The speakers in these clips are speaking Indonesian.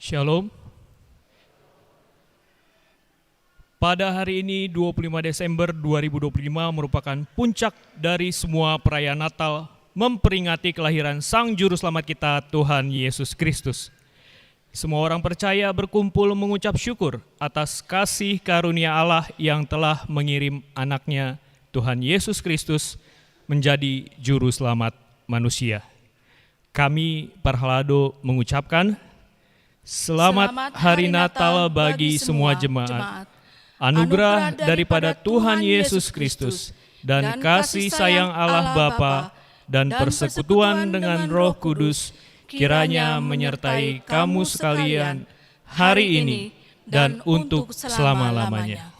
Shalom. Pada hari ini 25 Desember 2025 merupakan puncak dari semua perayaan Natal memperingati kelahiran Sang Juru Selamat kita Tuhan Yesus Kristus. Semua orang percaya berkumpul mengucap syukur atas kasih karunia Allah yang telah mengirim anaknya Tuhan Yesus Kristus menjadi Juru Selamat manusia. Kami Parhalado mengucapkan Selamat Hari Natal bagi semua jemaat. Anugerah daripada Tuhan Yesus Kristus dan kasih sayang Allah Bapa dan persekutuan dengan Roh Kudus kiranya menyertai kamu sekalian hari ini dan untuk selama-lamanya.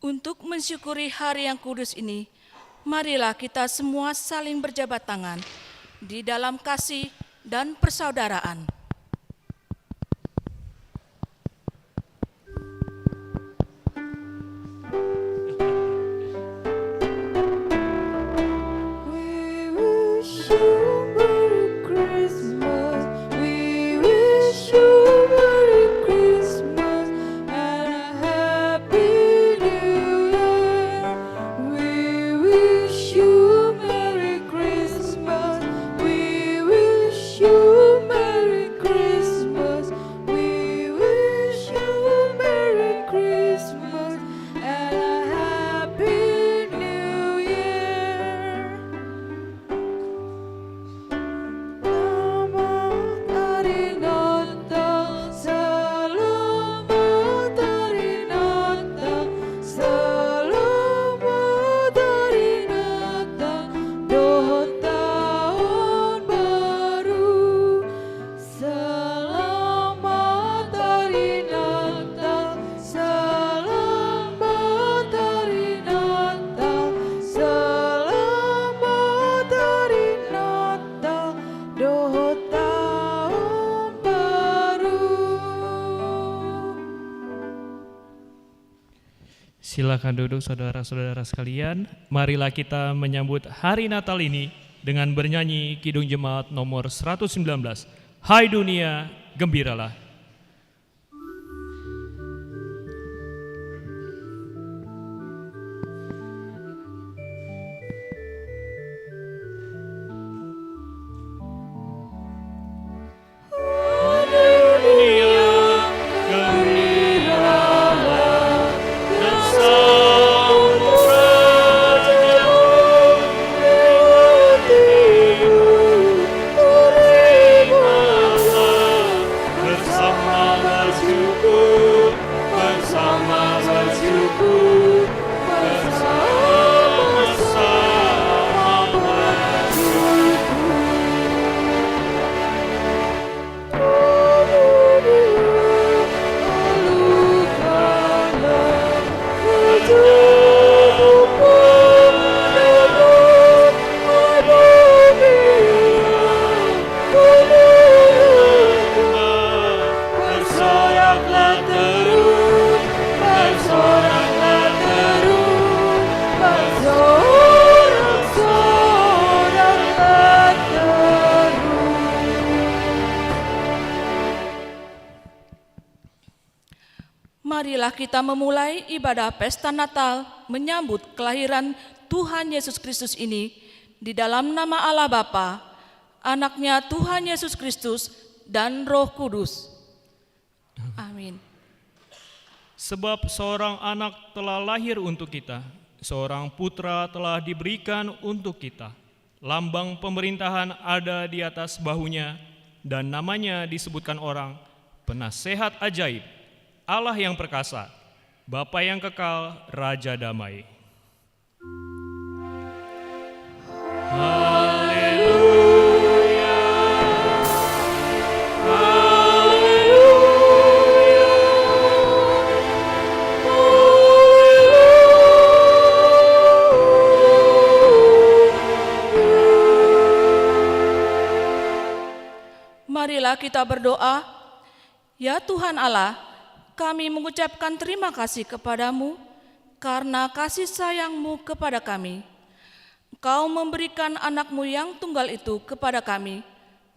Untuk mensyukuri hari yang kudus ini, marilah kita semua saling berjabat tangan di dalam kasih dan persaudaraan. Silakan duduk saudara-saudara sekalian. Marilah kita menyambut hari Natal ini dengan bernyanyi Kidung Jemaat nomor 119. Hai dunia, gembiralah. Marilah kita memulai ibadah pesta Natal menyambut kelahiran Tuhan Yesus Kristus ini di dalam nama Allah Bapa, Anaknya Tuhan Yesus Kristus dan Roh Kudus. Amin. Sebab seorang anak telah lahir untuk kita, seorang putra telah diberikan untuk kita. Lambang pemerintahan ada di atas bahunya dan namanya disebutkan orang Penasehat Ajaib, Allah yang perkasa, Bapa yang kekal, Raja damai. Haleluya. Haleluya. Marilah kita berdoa. Ya Tuhan Allah, kami mengucapkan terima kasih kepadamu karena kasih sayang-Mu kepada kami. Engkau memberikan anak-Mu yang tunggal itu kepada kami,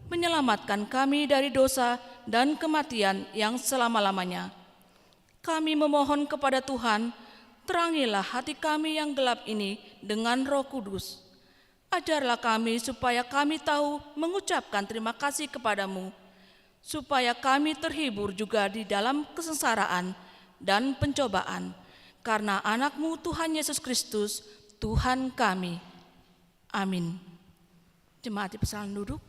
menyelamatkan kami dari dosa dan kematian yang selama-lamanya. Kami memohon kepada Tuhan, terangilah hati kami yang gelap ini dengan Roh Kudus. Ajarlah kami supaya kami tahu mengucapkan terima kasih kepadamu, supaya kami terhibur juga di dalam kesengsaraan dan pencobaan, karena anak-Mu Tuhan Yesus Kristus, Tuhan kami. Amin. Jemaat dipersilakan duduk.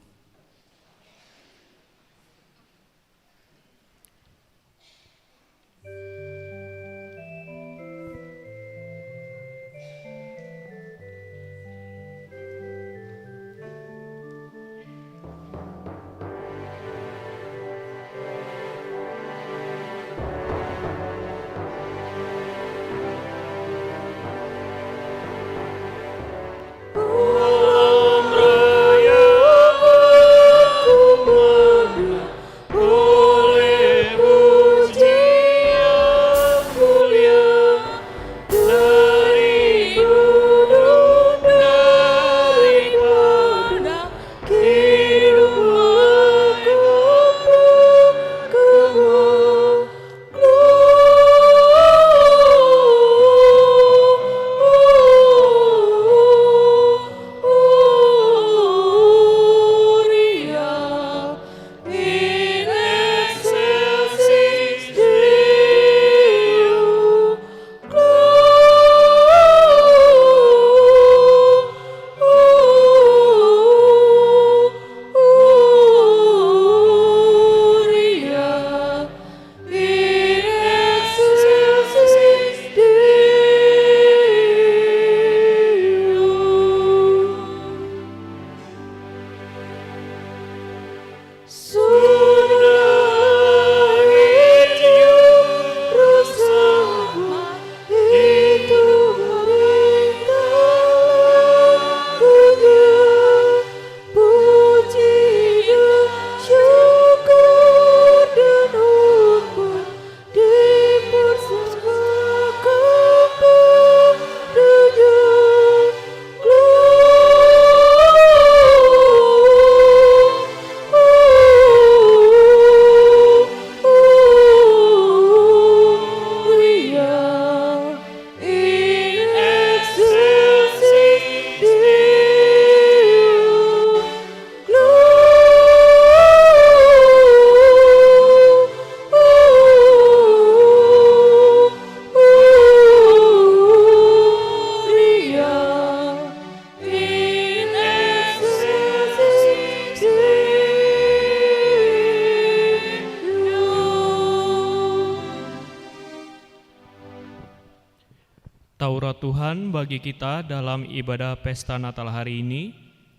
Taurat Tuhan bagi kita dalam ibadah pesta Natal hari ini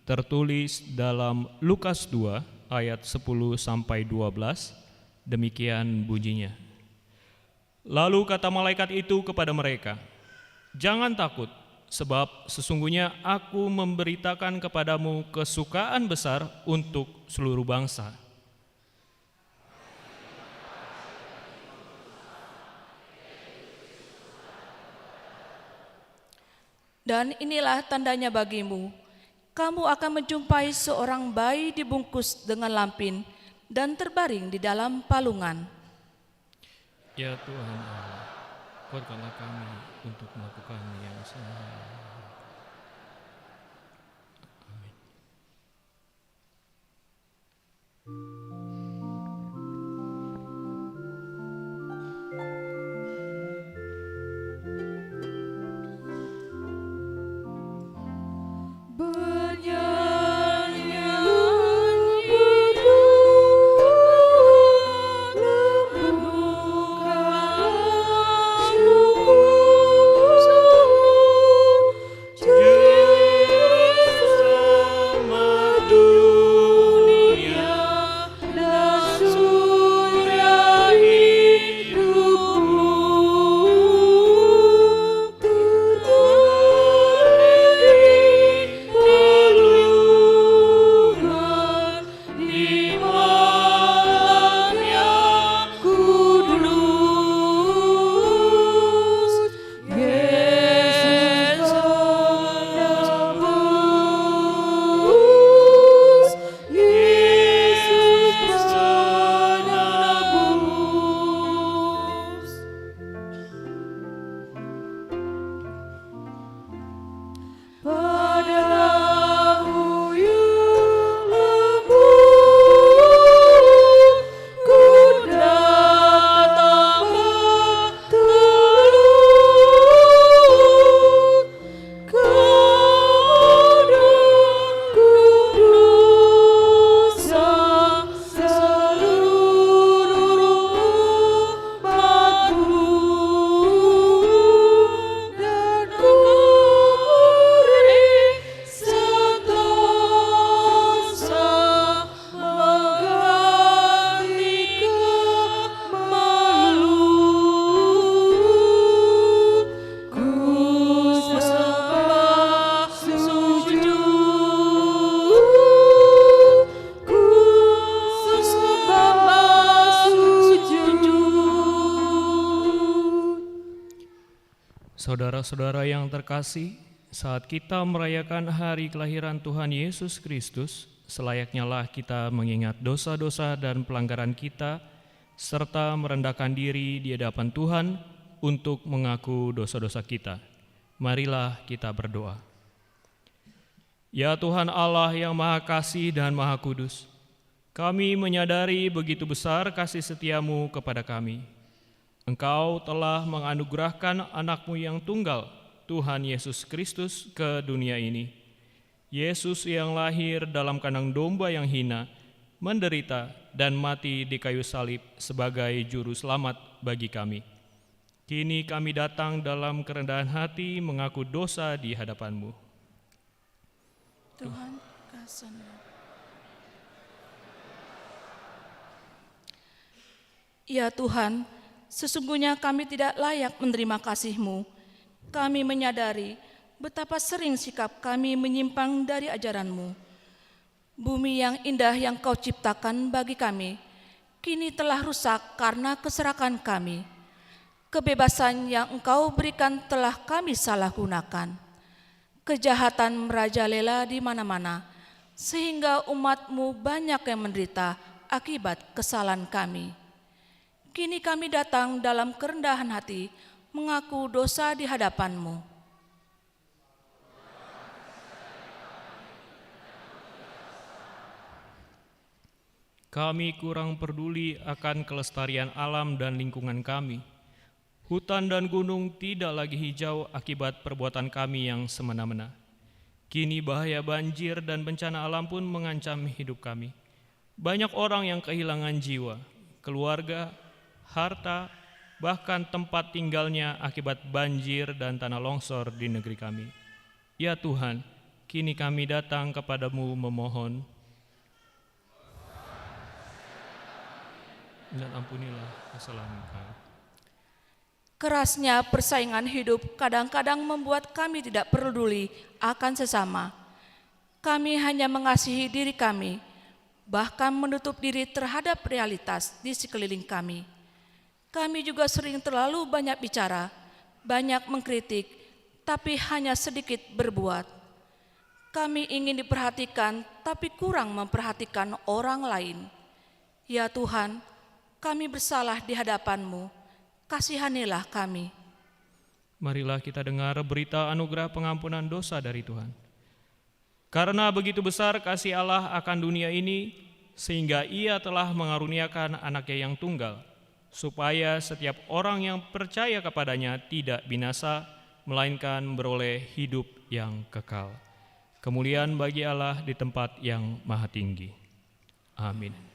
tertulis dalam Lukas 2 ayat 10-12, demikian bunyinya. Lalu kata malaikat itu kepada mereka, "Jangan takut, sebab sesungguhnya aku memberitakan kepadamu kesukaan besar untuk seluruh bangsa. Dan inilah tandanya bagimu, kamu akan menjumpai seorang bayi dibungkus dengan lampin dan terbaring di dalam palungan." Ya Tuhan Allah, kuatkanlah kami untuk melakukan yang salah. Amin. Saudara-saudara yang terkasih, saat kita merayakan hari kelahiran Tuhan Yesus Kristus, selayaknya lah kita mengingat dosa-dosa dan pelanggaran kita, serta merendahkan diri di hadapan Tuhan untuk mengaku dosa-dosa kita. Marilah kita berdoa. Ya Tuhan Allah yang Maha Kasih dan Maha Kudus, kami menyadari begitu besar kasih setiamu kepada kami. Engkau telah menganugerahkan anak-Mu yang tunggal, Tuhan Yesus Kristus, ke dunia ini. Yesus yang lahir dalam kandang domba yang hina, menderita dan mati di kayu salib sebagai juru selamat bagi kami. Kini kami datang dalam kerendahan hati mengaku dosa di hadapan-Mu. Tuhan, kasih-Mu. Ya Tuhan, sesungguhnya kami tidak layak menerima kasih-Mu. Kami menyadari betapa sering sikap kami menyimpang dari ajaran-Mu. Bumi yang indah yang Kau ciptakan bagi kami, kini telah rusak karena keserakan kami. Kebebasan yang Engkau berikan telah kami salah gunakan. Kejahatan merajalela di mana-mana, sehingga umat-Mu banyak yang menderita akibat kesalahan kami. Kini kami datang dalam kerendahan hati, mengaku dosa di hadapan-Mu. Kami kurang peduli akan kelestarian alam dan lingkungan kami. Hutan dan gunung tidak lagi hijau akibat perbuatan kami yang semena-mena. Kini bahaya banjir dan bencana alam pun mengancam hidup kami. Banyak orang yang kehilangan jiwa, keluarga, harta, bahkan tempat tinggalnya akibat banjir dan tanah longsor di negeri kami. Ya Tuhan, kini kami datang kepadamu memohon, dan ampunilah kesalahan kami. Kerasnya persaingan hidup kadang-kadang membuat kami tidak peduli akan sesama. Kami hanya mengasihi diri kami, bahkan menutup diri terhadap realitas di sekeliling kami. Kami juga sering terlalu banyak bicara, banyak mengkritik, tapi hanya sedikit berbuat. Kami ingin diperhatikan, tapi kurang memperhatikan orang lain. Ya Tuhan, kami bersalah di hadapan-Mu, kasihanilah kami. Marilah kita dengar berita anugerah pengampunan dosa dari Tuhan. Karena begitu besar kasih Allah akan dunia ini, sehingga Ia telah mengaruniakan Anaknya yang tunggal, supaya setiap orang yang percaya kepadanya tidak binasa, melainkan beroleh hidup yang kekal. Kemuliaan bagi Allah di tempat yang maha tinggi. Amin.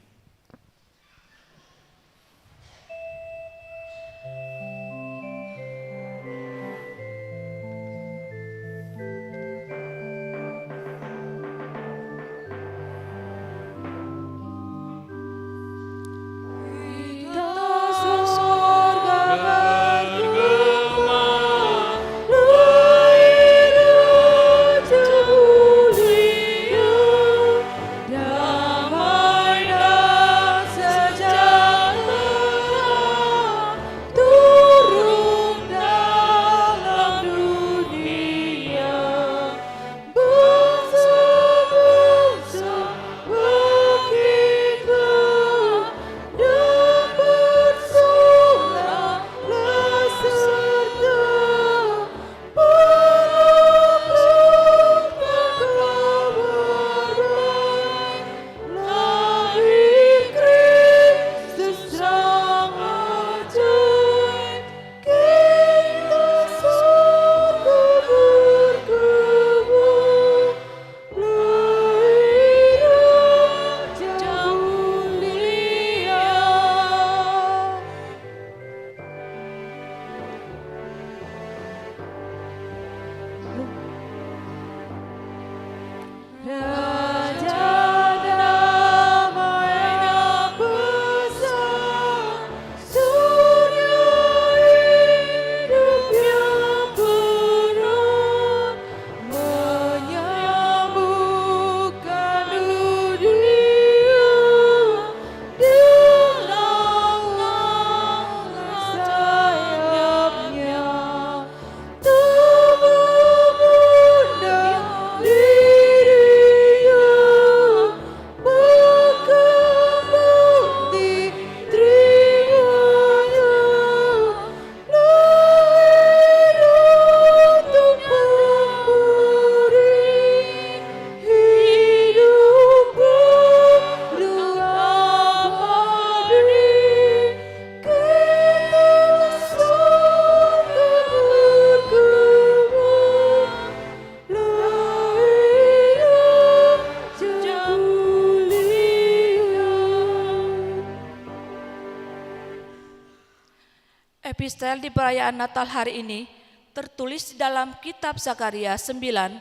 Epistel di perayaan Natal hari ini tertulis di dalam kitab Zakaria 9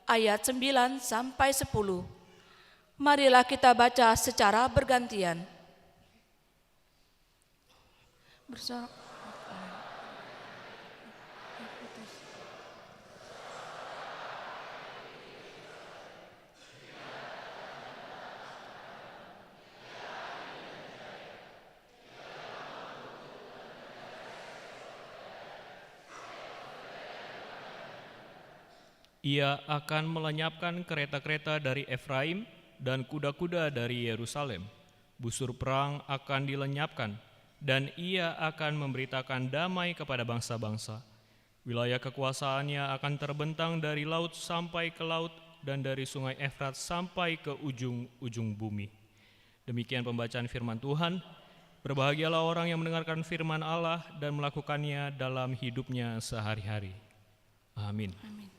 ayat 9 sampai 10. Marilah kita baca secara bergantian. Bersorak. Ia akan melenyapkan kereta-kereta dari Efraim dan kuda-kuda dari Yerusalem. Busur perang akan dilenyapkan, dan ia akan memberitakan damai kepada bangsa-bangsa. Wilayah kekuasaannya akan terbentang dari laut sampai ke laut, dan dari sungai Efrat sampai ke ujung-ujung bumi. Demikian pembacaan firman Tuhan. Berbahagialah orang yang mendengarkan firman Allah dan melakukannya dalam hidupnya sehari-hari. Amin. Amin.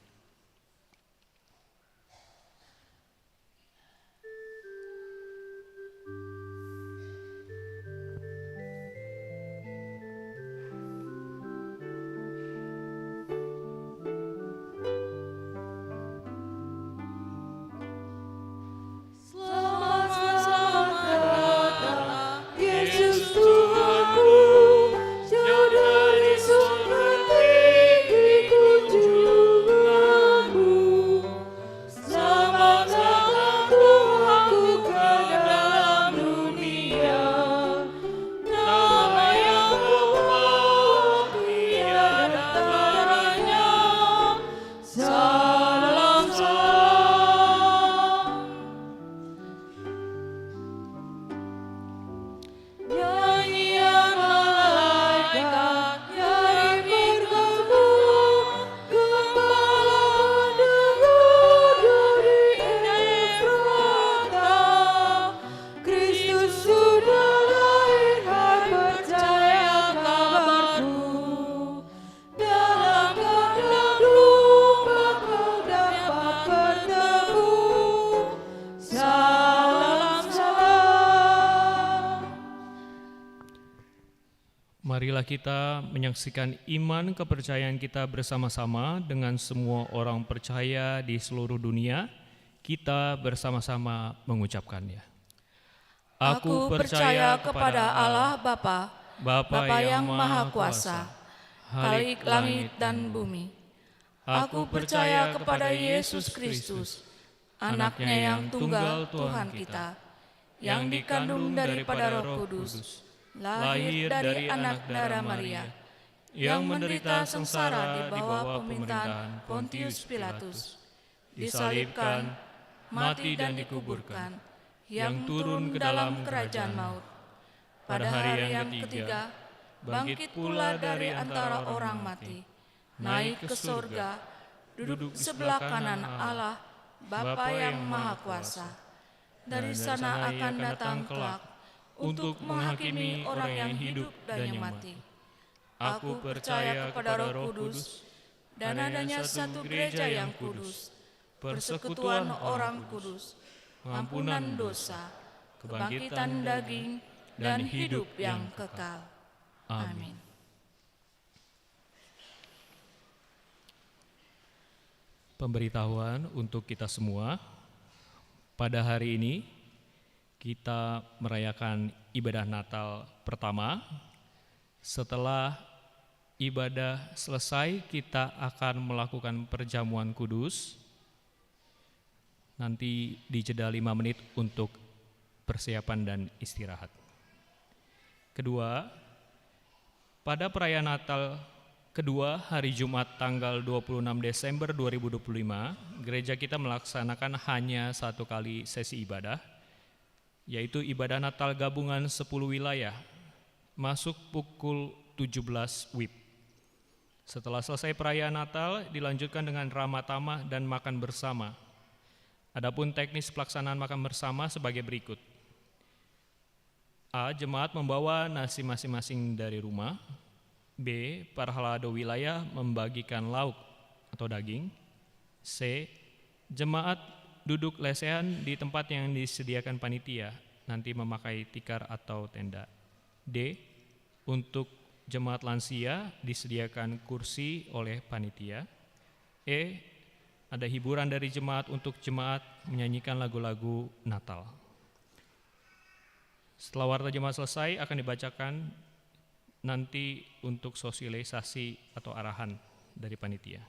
Marilah kita menyaksikan iman kepercayaan kita bersama-sama dengan semua orang percaya di seluruh dunia. Kita bersama-sama mengucapkannya. Aku percaya kepada Allah Bapa, Bapa yang Maha Kuasa, Khalik langit dan bumi. Aku percaya kepada Yesus Kristus, Anaknya yang tunggal Tuhan kita, yang dikandung daripada Roh Kudus, lahir dari anak darah Maria, yang menderita sengsara di bawah pemerintahan Pontius Pilatus, disalibkan, mati dan dikuburkan, yang turun ke dalam kerajaan maut. Pada hari yang ketiga, bangkit pula dari antara orang mati, naik ke surga, duduk sebelah kanan Allah, Bapa yang Maha Kuasa. Dari sana akan datang kelak untuk menghakimi orang yang hidup dan yang mati. Aku percaya kepada Roh Kudus dan adanya satu gereja yang kudus, persekutuan orang kudus, pengampunan dosa, kebangkitan daging, dan hidup yang kekal. Amin. Pemberitahuan untuk kita semua, pada hari ini kita merayakan ibadah Natal pertama. Setelah ibadah selesai, kita akan melakukan perjamuan kudus. Nanti di jeda 5 menit untuk persiapan dan istirahat. Kedua, pada perayaan Natal kedua hari Jumat tanggal 26 Desember 2025, gereja kita melaksanakan hanya satu kali sesi ibadah, yaitu ibadah Natal gabungan 10 wilayah, masuk pukul 17 WIB. Setelah selesai perayaan Natal, dilanjutkan dengan ramah tamah dan makan bersama. Adapun teknis pelaksanaan makan bersama sebagai berikut. A. Jemaat membawa nasi masing-masing dari rumah. B. Para halado wilayah membagikan lauk atau daging. C. Jemaat duduk lesehan di tempat yang disediakan panitia, nanti memakai tikar atau tenda. D. Untuk jemaat lansia disediakan kursi oleh panitia. E. Ada hiburan dari jemaat untuk jemaat menyanyikan lagu-lagu Natal. Setelah warta jemaat selesai akan dibacakan nanti untuk sosialisasi atau arahan dari panitia.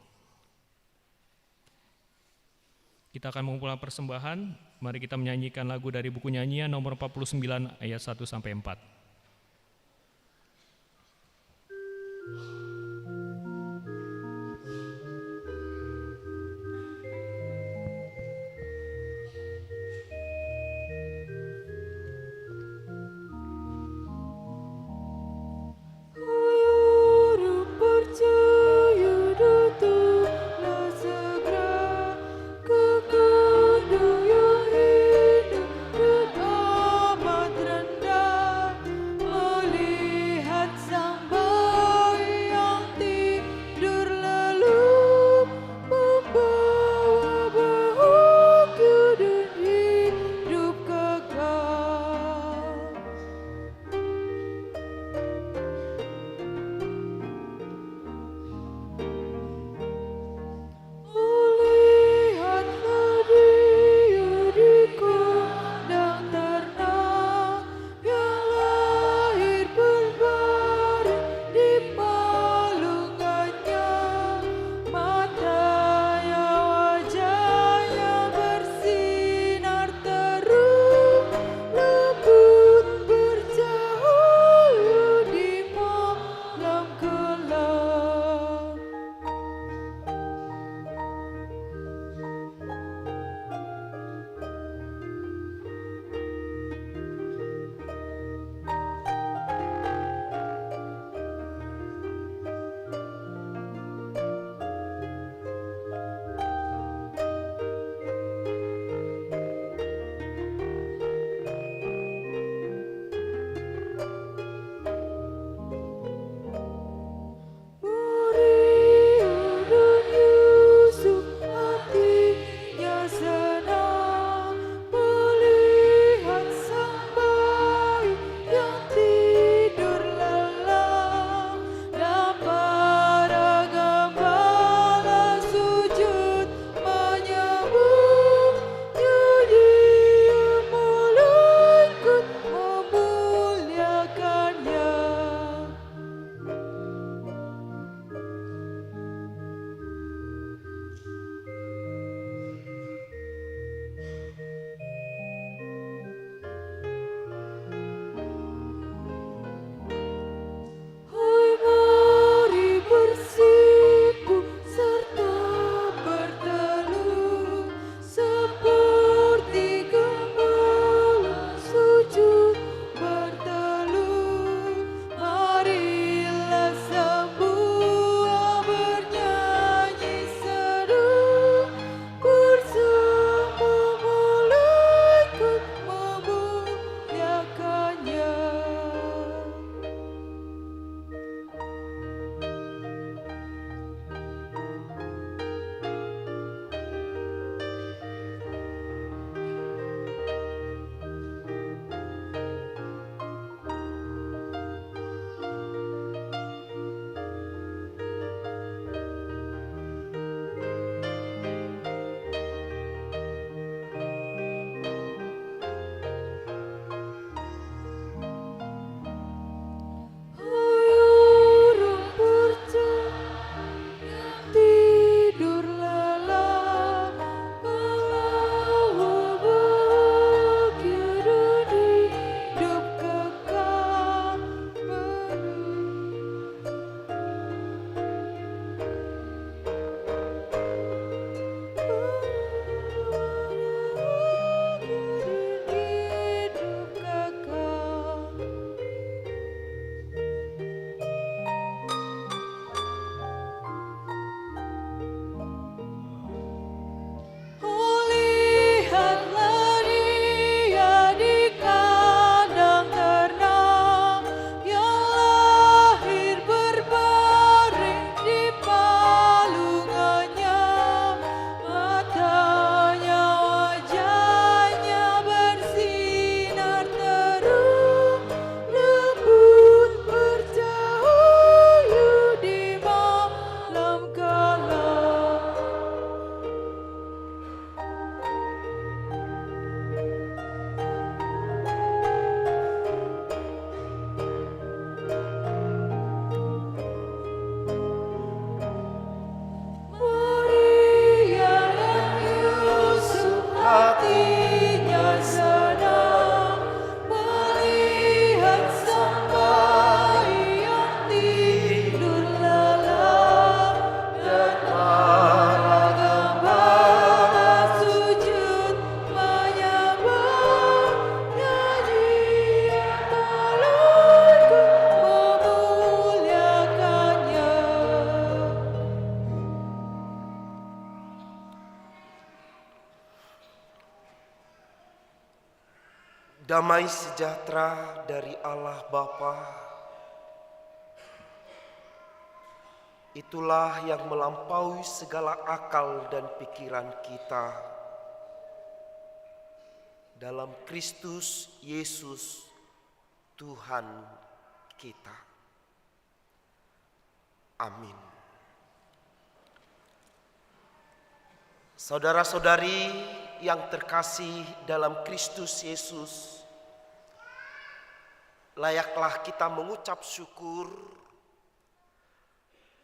Kita akan mengumpulkan persembahan. Mari kita menyanyikan lagu dari buku nyanyian nomor 49 ayat 1 sampai 4. Melihat sang bayi yang Damai sejahtera dari Allah Bapa, itulah yang melampaui segala akal dan pikiran kita. Dalam Kristus Yesus, Tuhan kita. Amin. Saudara-saudari yang terkasih dalam Kristus Yesus, layaklah kita mengucap syukur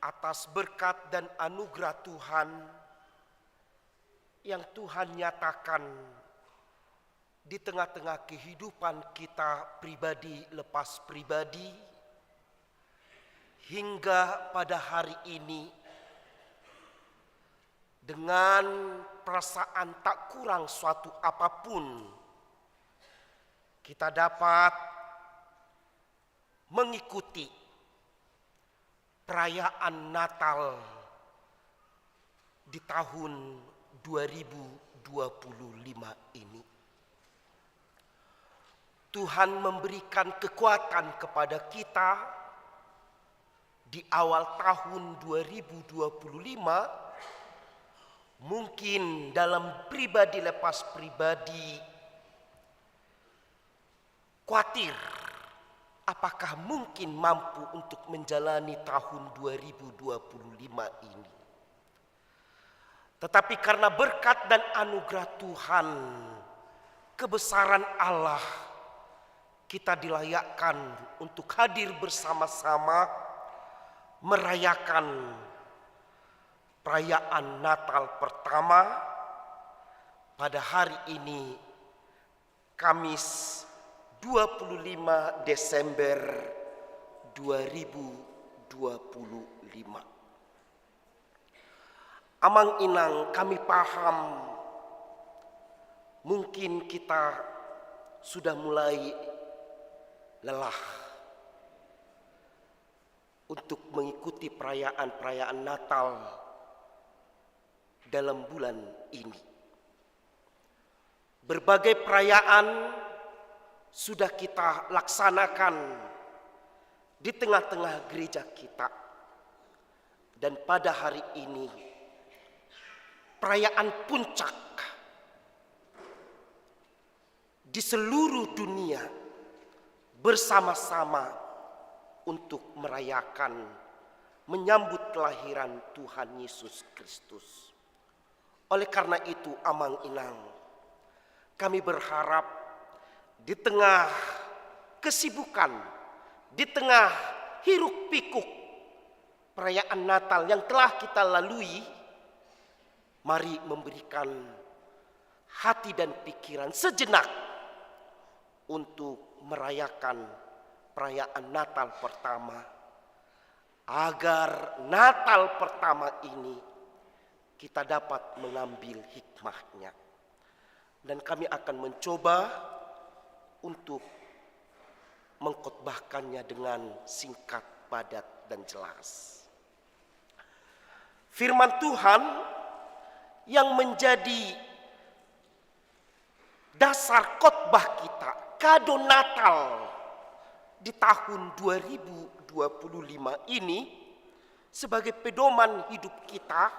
atas berkat dan anugerah Tuhan yang Tuhan nyatakan di tengah-tengah kehidupan kita pribadi lepas pribadi, hingga pada hari ini dengan perasaan tak kurang suatu apapun kita dapat mengikuti perayaan Natal di tahun 2025 ini. Tuhan memberikan kekuatan kepada kita di awal tahun 2025, mungkin dalam pribadi lepas pribadi khawatir apakah mungkin mampu untuk menjalani tahun 2025 ini. Tetapi karena berkat dan anugerah Tuhan, kebesaran Allah, kita dilayakkan untuk hadir bersama-sama merayakan perayaan Natal pertama pada hari ini, Kamis 25 Desember 2025. Amang inang, kami paham mungkin kita sudah mulai lelah untuk mengikuti perayaan-perayaan Natal dalam bulan ini. Berbagai perayaan sudah kita laksanakan di tengah-tengah gereja kita. Dan pada hari ini, perayaan puncak di seluruh dunia bersama-sama untuk merayakan, menyambut kelahiran Tuhan Yesus Kristus. Oleh karena itu, amang inang, kami berharap di tengah kesibukan, di tengah hiruk pikuk perayaan Natal yang telah kita lalui, mari memberikan hati dan pikiran sejenak untuk merayakan perayaan Natal pertama, agar Natal pertama ini kita dapat mengambil hikmahnya. Dan kami akan mencoba untuk mengkhotbahkannya dengan singkat, padat, dan jelas. Firman Tuhan yang menjadi dasar khotbah kita, kado Natal di tahun 2025 ini sebagai pedoman hidup kita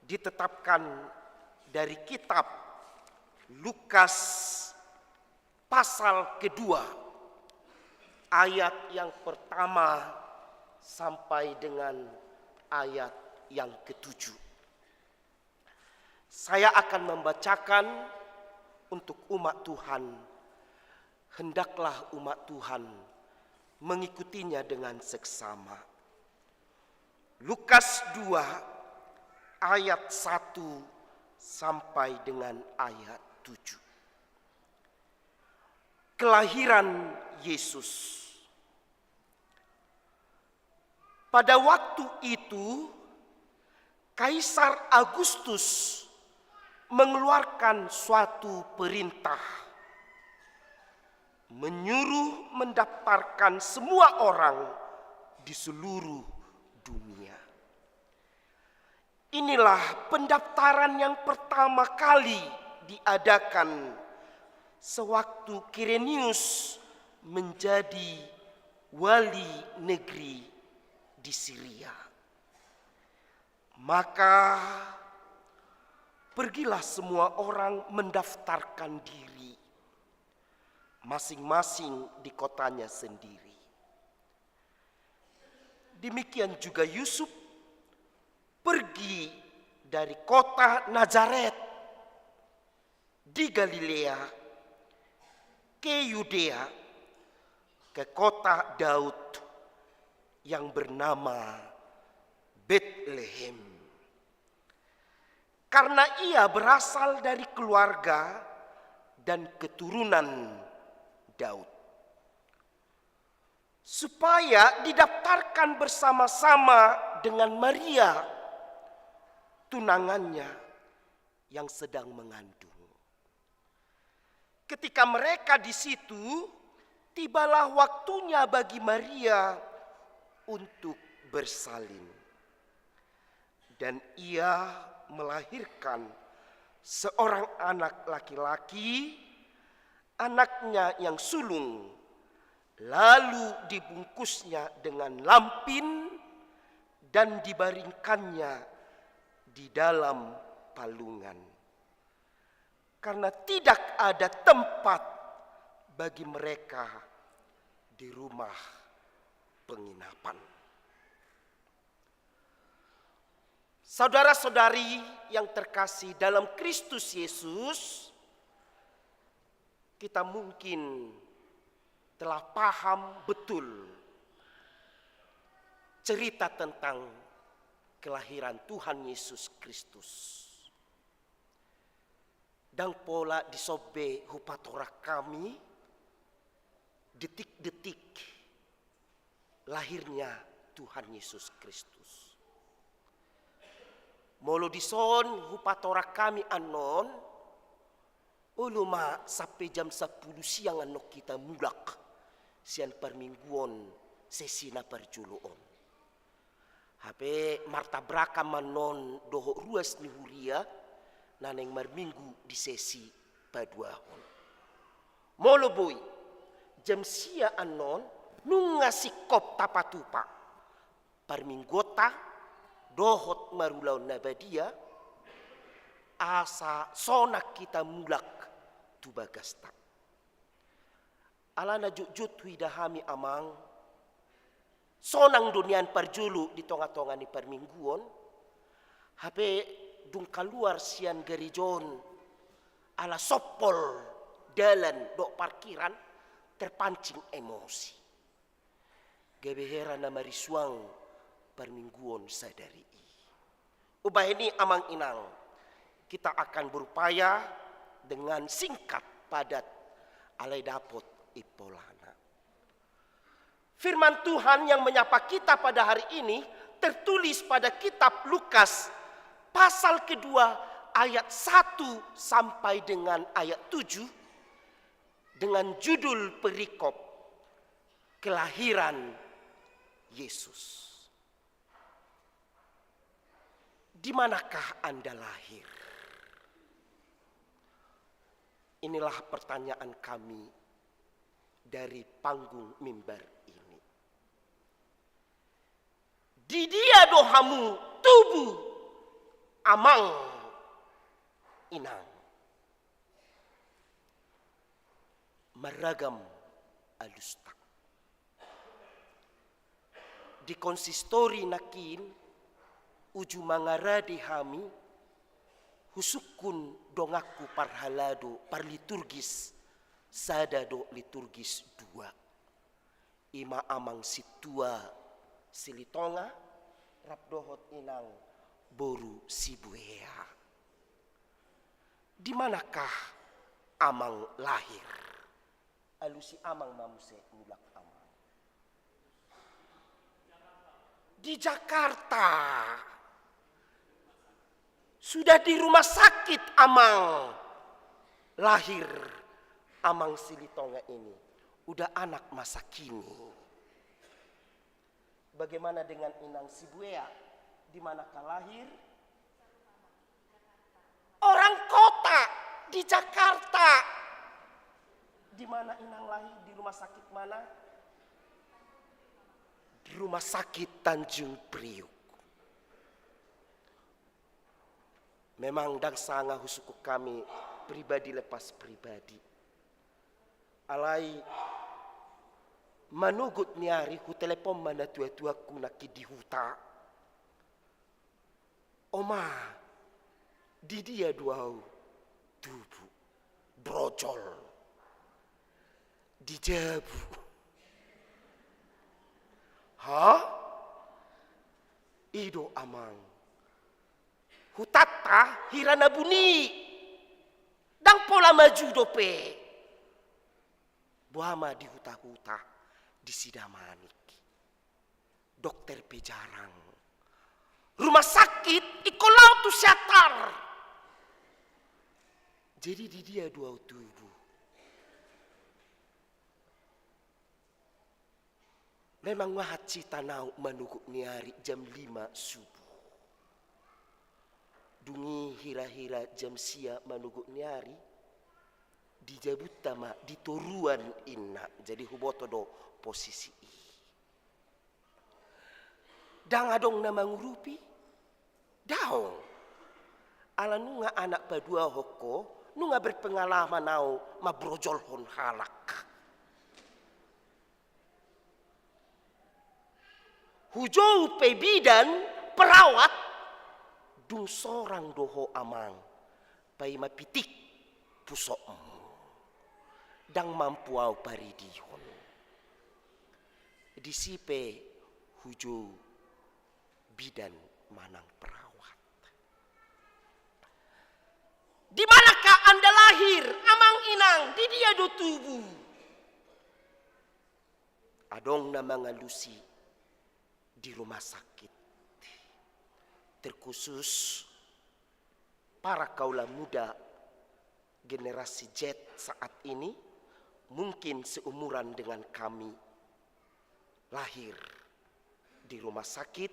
ditetapkan dari kitab Lukas pasal kedua ayat yang pertama sampai dengan ayat yang ketujuh. Saya akan membacakan untuk umat Tuhan. Hendaklah umat Tuhan mengikutinya dengan seksama. Lukas 2 ayat 1 sampai dengan ayat 7. Kelahiran Yesus. Pada waktu itu, Kaisar Agustus mengeluarkan suatu perintah menyuruh mendaftarkan semua orang di seluruh dunia. Inilah pendaftaran yang pertama kali diadakan sewaktu Kirenius menjadi wali negeri di Syria. Maka pergilah semua orang mendaftarkan diri masing-masing di kotanya sendiri. Demikian juga Yusuf pergi dari kota Nazaret di Galilea ke Yudea, ke kota Daud yang bernama Betlehem. Karena ia berasal dari keluarga dan keturunan Daud. Supaya didaftarkan bersama-sama dengan Maria, tunangannya yang sedang mengandung. Ketika mereka di situ, tibalah waktunya bagi Maria untuk bersalin. Dan ia melahirkan seorang anak laki-laki, anaknya yang sulung. Lalu dibungkusnya dengan lampin dan dibaringkannya di dalam palungan. Karena tidak ada tempat bagi mereka di rumah penginapan. Saudara-saudari yang terkasih dalam Kristus Yesus, kita mungkin telah paham betul cerita tentang kelahiran Tuhan Yesus Kristus. Dan pola disobe hupatora kami detik-detik lahirnya Tuhan Yesus Kristus. Molo dison hupatora kami anon, uluma sampai jam 10 siang anok kita mulak. Sian permingguan sesina perjuluon. Hape martabraka manon doho ruas ni huria naneng marminggu di sesi paduahon. Molo boy jam sia anon nung ngasih kop tapatupa. Perminggota dohot marulau nabadia asa sonak kita mulak tubagasta. Alana jujut widahami amang sonang dunian perjulu di tonga-tonga ni permingguan. Hape dung keluar sian gerijon ala sopol dalan dok parkiran terpancing emosi. Gebehera nama risuang permingguan sadari. Ubah ini amang inang kita akan berupaya dengan singkat padat alai dapot ipolana. Firman Tuhan yang menyapa kita pada hari ini tertulis pada kitab Lukas pasal kedua ayat 1 sampai dengan ayat 7 dengan judul perikop kelahiran Yesus. Di manakah Anda lahir? Inilah pertanyaan kami dari panggung mimbar ini. Di dia dohamu tubuh amang inang. Meragam alustak. Di konsistori nakin uju mangaradi hami husukun dongaku parhalado parliturgis sadado liturgis 2. Ima amang situa silitonga rapdohot inang boru sibuea. Di manakah amang lahir? Alusi amang mamuse mulak amang. Di Jakarta. Sudah di rumah sakit amang lahir. Amang Silitonga ini udah anak masa kini. Bagaimana dengan Inang Sibuea? Di manakah lahir? Orang kota di Jakarta. Di mana inang lahir? Di rumah sakit mana? Di rumah sakit Tanjung Priuk. Memang dang sanga husuku kami pribadi lepas pribadi. Alai manugut niari ku telepon mana tua-tua ku nak di huta. Oma, di dia dua tubuh brojol di jabu. Hah? Ido amang. Hutata hirana buni. Dang pola maju dope. Buama di huta-huta di Sidamanik. Dokter pejarang. Rumah sakit ikolau tu siatar. Jadi di dia dua tubuh. Memang wahat cita nau manukuk niari jam 5 subuh. Dungi hira-hira jam sia manukuk niari. Di jabutama di toruan inna. Jadi huboto do posisi i. Dang adong nama ngurupi. Daong. Ala nunga anak padua hoko. Nunga berpengalaman nau mabrojol hon halak. Hujau pebidan perawat dung sorang doho amang pai mapitik pusok dang mampu au paridihon disipe hujau bidan manang perawat. Di manakah Anda lahir amang inang di dia do tubuh adong nama ngalusi di rumah sakit. Terkhusus para kaula muda generasi Z saat ini mungkin seumuran dengan kami lahir di rumah sakit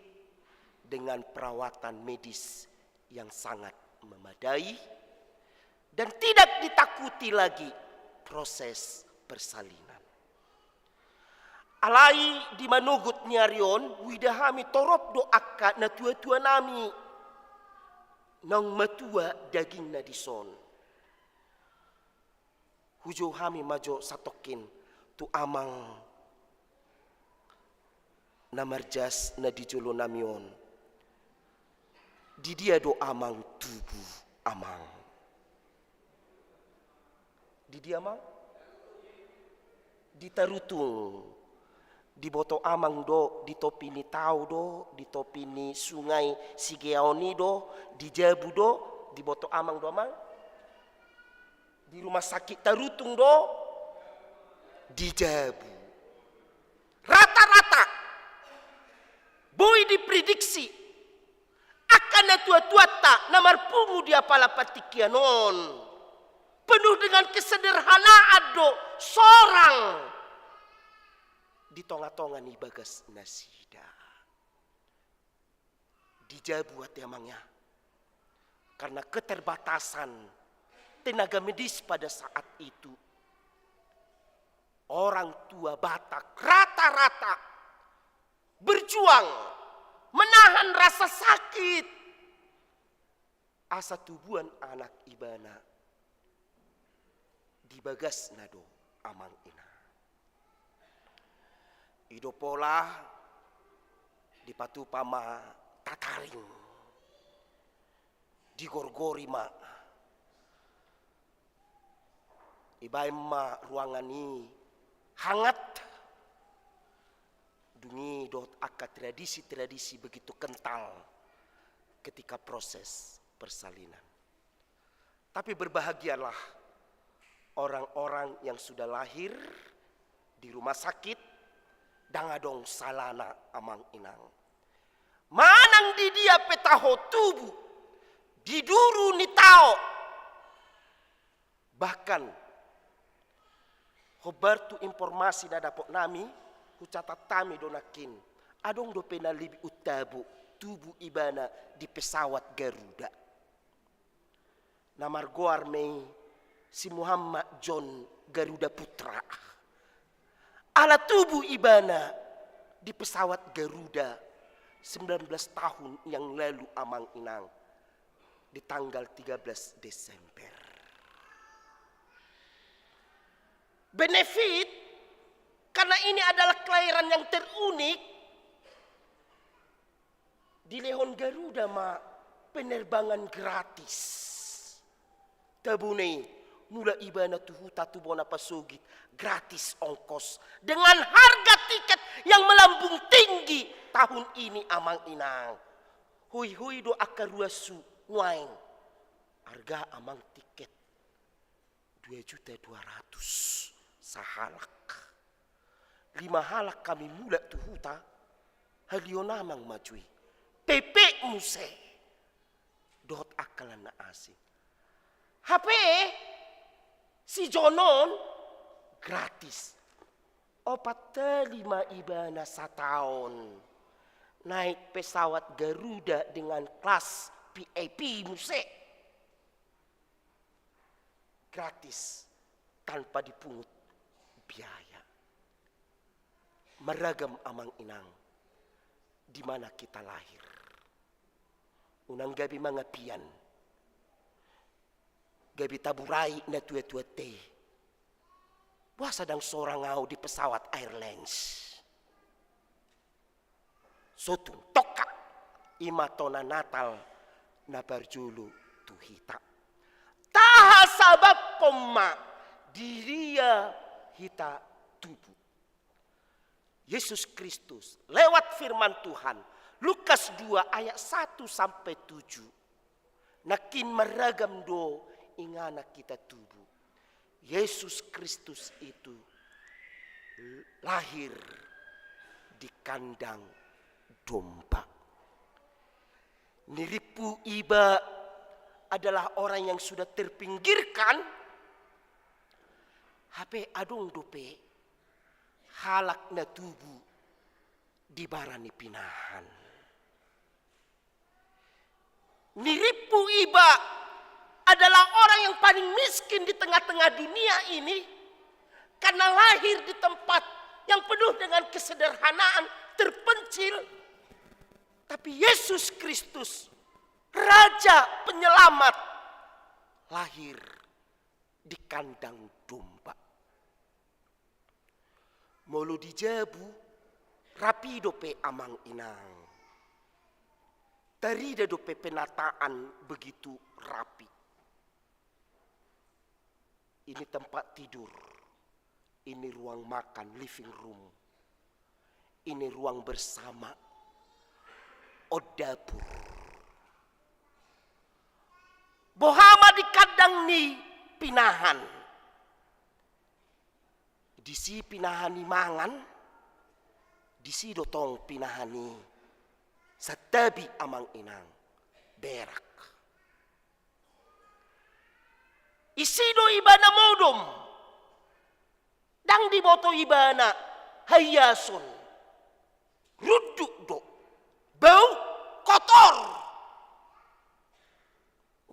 dengan perawatan medis yang sangat memadai dan tidak ditakuti lagi proses persalinan. Alai di manugut nyarion widahami torop do akka na tua-tua nami nang matua daging na dison. Hujo hami majo satokin tu amang namarjas na dijolo namion. Di dia do amang tubuh amang. Di dia amang? Ditarutung. Di boto amang do, di topi ni tau do, di topi ni sungai Sigeaoni do, di Jabu do, di boto amang do amang. Di rumah sakit Tarutung do, di Jabu. Rata-rata, boy diprediksi akan na tua-tua tak namar pungu dia pala patikianon. Penuh dengan kesederhanaan do, sorang. Di tonga-tonga ni bagas nasida. Dijabuat emangnya. Karena keterbatasan tenaga medis pada saat itu. Orang tua Batak rata-rata berjuang menahan rasa sakit. Asa tubuhan anak ibana. Di bagas nado amang ina. Ido pola di patu pama tataring di gorgori ma ibai ma ruangan ini hangat dungi dot akad tradisi-tradisi begitu kental ketika proses persalinan. Tapi berbahagialah orang-orang yang sudah lahir di rumah sakit dangadong salana amang inang. Manang di dia petaho tubuh. Diduru ni tao. Bahkan. Hobar tu informasi na dapok nami. Hucatat tami donakin. Adong do pena libi utabu. Tubuh ibana di pesawat Garuda. Namar goar mei si Muhammad John Garuda Putra. Ala tubuh ibana di pesawat Garuda 19 tahun yang lalu amang inang di tanggal 13 Desember. Benefit karena ini adalah kelahiran yang terunik. Di Lehon Garuda penerbangan gratis. Tabune mula ibana tuhuta tubona pasugit gratis ongkos dengan harga tiket yang melambung tinggi tahun ini amang inang. Hui do akaruasu nguaing. Harga amang tiket 2.200.000 sahalak. 5 halak kami mula tuhuta halionamang majui. PP muse dot akalan na asing. HP si Jonon gratis. 45 ibana setahun. Naik pesawat Garuda dengan kelas VIP muse. Gratis tanpa dipungut biaya. Meragam amang inang di mana kita lahir. Unang gabi mga pian. Gabi taburai na tua-tua te. Buasa dang sorang ngau di pesawat Airlines. Sotung toka imatona Natal na barjulu tuhita. Taha sabab poma diria hita tubuh. Yesus Kristus lewat firman Tuhan Lukas 2 ayat 1 sampai 7. Nakin meragam do ingana kita tubuh. Yesus Kristus itu lahir di kandang domba. Niripu iba adalah orang yang sudah terpinggirkan. HP adung dope halak na tubuh di barani pinahan. Niripu iba adalah orang yang paling miskin di tengah-tengah dunia ini karena lahir di tempat yang penuh dengan kesederhanaan, terpencil. Tapi Yesus Kristus, Raja Penyelamat, lahir di kandang domba. Molo dijabu rapi dope amang inang. Tarida dope penataan begitu rapi. Ini tempat tidur. Ini ruang makan, living room. Ini ruang bersama. Dapur. Bohama di kandang ni pinahan. Disi pinahani mangan. Disi dotong pinahani satabi amang inang berak. Isido ibana modom. Dang diboto ibana hayason. Ruduk do. Bau kotor.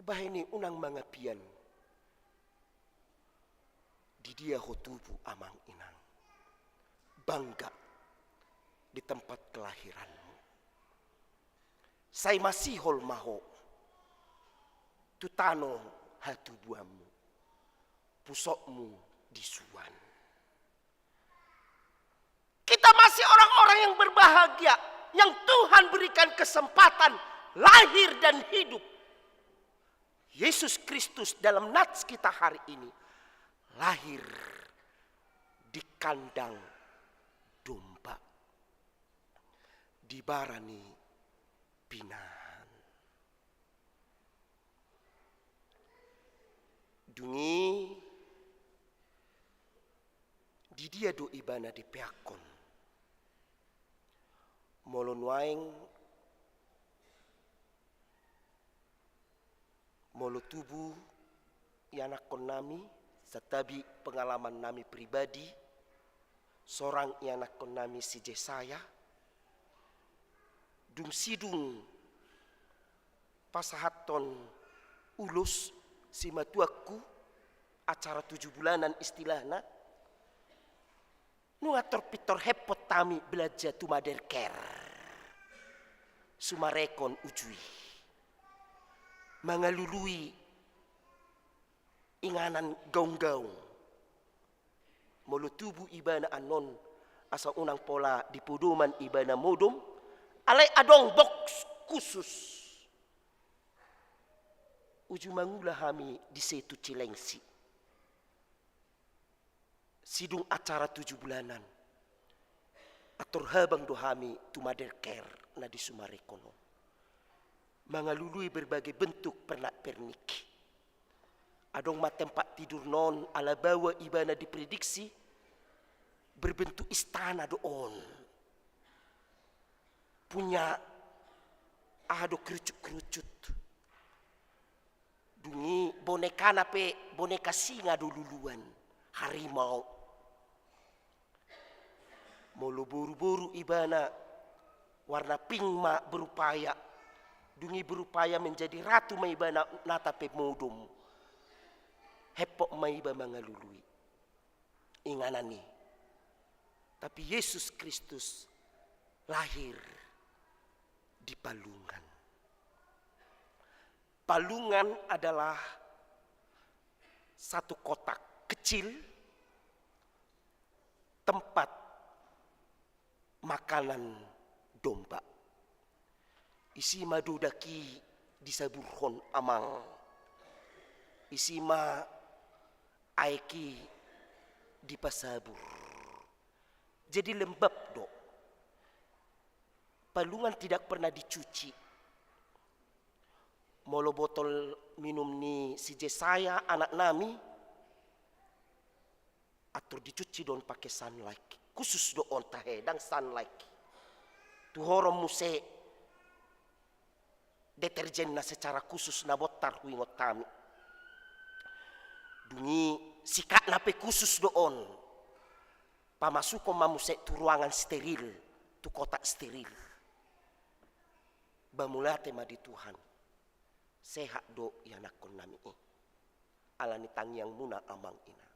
Ubah ini unang mga pian. Di dia hotubu amang inang. Bangga di tempat kelahiranmu. Say masihol maho. Tutano hatubuamu. Pusokmu disuan. Kita masih orang-orang yang berbahagia. Yang Tuhan berikan kesempatan lahir dan hidup. Yesus Kristus dalam nats kita hari ini lahir di kandang domba. Di barani pinahan. Dungi di dia do ibana di peakon. Molon waing molo tubuh ianakon nami setabi pengalaman nami pribadi seorang ianakon nami si Jesaya dung sidung pasahaton ulus si matuaku acara 7 bulanan istilahnya. Nuator pitor hepot tami belajar tumader ker. Sumarekon ujui. Mangalului inganan gaung-gaung. Molo tubuh ibana anon asa unang pola di puduman ibana modom. Alay adong box khusus. Uju mangula hami di setu Cilengsi. Sidung acara 7 bulanan. Atur habang dohami tumader ker na di Sumarekono. Mangalului berbagai bentuk pernak-pernik. Adong tempat tidur non ala bawa ibana diprediksi berbentuk istana doon. Punya ado kerucut-kerucut. Dungi boneka nape boneka singa dululuan. Harimau. Molo buru-buru ibana warna pink ma berupaya. Dungi berupaya menjadi ratu ma ibana nata pemodom. Hepok ma iba mangalului. Inganani. Tapi Yesus Kristus lahir di Palungan. Palungan adalah satu kotak kecil tempat makanan domba. Isi madudaki disaburhon amang. Isi ma aiki dipasabur. Jadi lembab dok. Palungan tidak pernah dicuci. Molo botol minum ni si Jesaya anak nami atur dicuci don pakai sunlight. Khusus do on tahedang sunlight. Tuhorom muse deterjen na secara khusus na botar huingot kami. Dungi sikat nape khusus do on. Pamasuko mamuse tu ruangan steril, tu kotak steril. Bamulate ma di Tuhan. Sehat do ya nakon nami. Alani tangyang muna amang ina.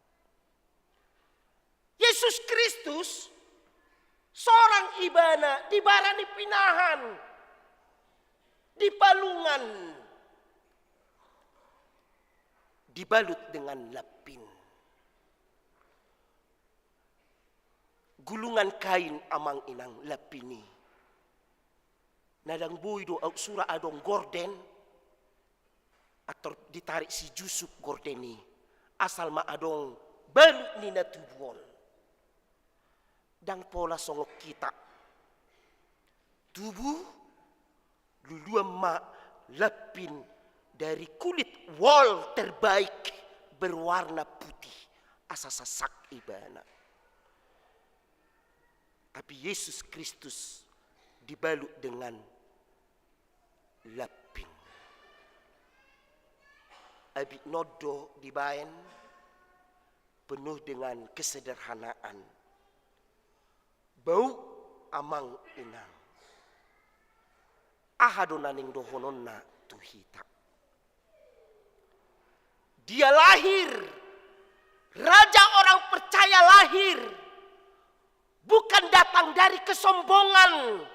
Yesus Kristus seorang ibana di barani pinahan di Palungan dibalut dengan lapin. Gulungan kain amang inang lapini. Nadang buido au sura adong gorden atau ditarik si Jusuf gordeni asal ma adong balut ni natubuon. Dang pola songok kita. Tubuh luluan ma lapin dari kulit wol terbaik berwarna putih asa sasak ibana. Tapi Yesus Kristus dibalut dengan lapin. Abi nodo dibayan penuh dengan kesederhanaan. Bau amang inang. Ahadonaning dohononna tuhita. Dia lahir. Raja orang percaya lahir. Bukan datang dari kesombongan.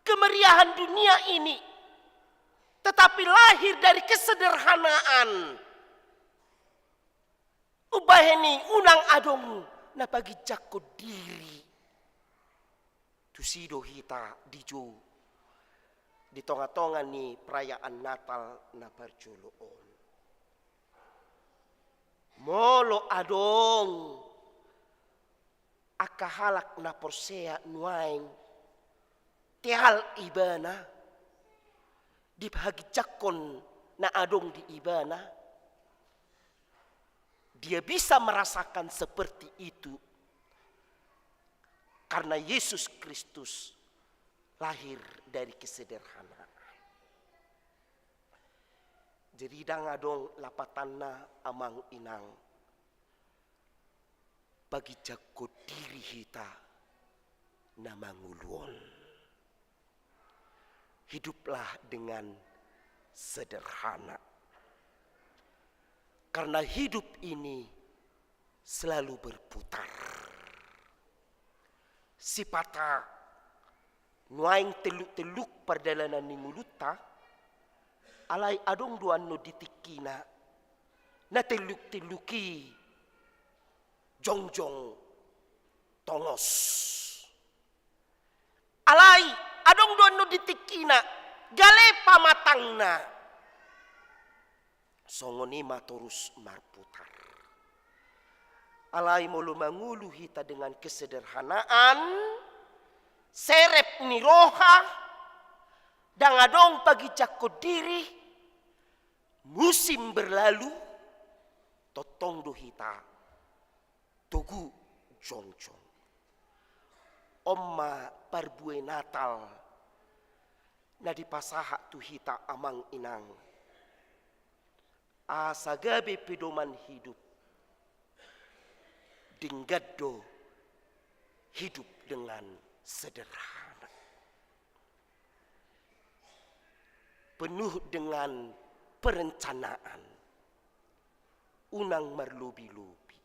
Kemeriahan dunia ini. Tetapi lahir dari kesederhanaan. Ubaheni unang adong na pagi jako diri. Tusido hita dijo. Di tonga-tonga ni perayaan Natal na perculuon. Molo adong. Akahalak na porsea nuaing. Tial ibana. Di bahagi jakon na adong di ibana. Dia bisa merasakan seperti itu. Karena Yesus Kristus lahir dari kesederhanaan. Jadi dang adong lapatanna amang inang. Bagi jago diri hita na manguluon. Hiduplah dengan sederhana. Karena hidup ini selalu berputar. Sipata nuaing teluk-teluk perdalanan ni nguluta, alai adong duan no ditikina, na teluk-teluki jongjong tongos. Alai adong duan no ditikina, gale pamatangna. Songonima terus marputar. Alai mulu mangulu hita dengan kesederhanaan, serep ni roha, dan adong pagi cakko diri, musim berlalu, totong do hita, togu jongjong. Omma parbue Natal, na di pasaha tu hita amang inang. Asagabe pedoman hidup, dinggado hidup dengan sederhana, penuh dengan perencanaan, unang marlobi-lobi.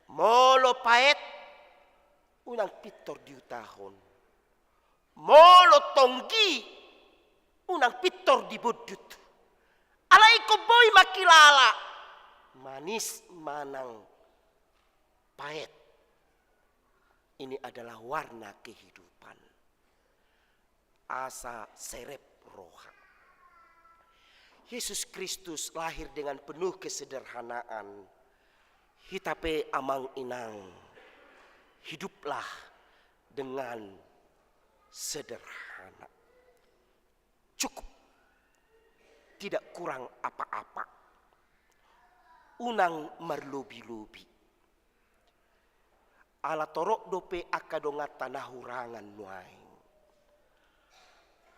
Molo paet, unang pitor diutahon. Molo tonggi, unang pitor di bodut. Alai ko boy makilala, manis manang pahit. Ini adalah warna kehidupan. Asa serep roha. Yesus Kristus lahir dengan penuh kesederhanaan. Hitape amang inang, hiduplah dengan sederhana. Cukup, tidak kurang apa-apa. Unang marlobi-lobi. Ala torok dope akadonga tanah hurangan nuaing.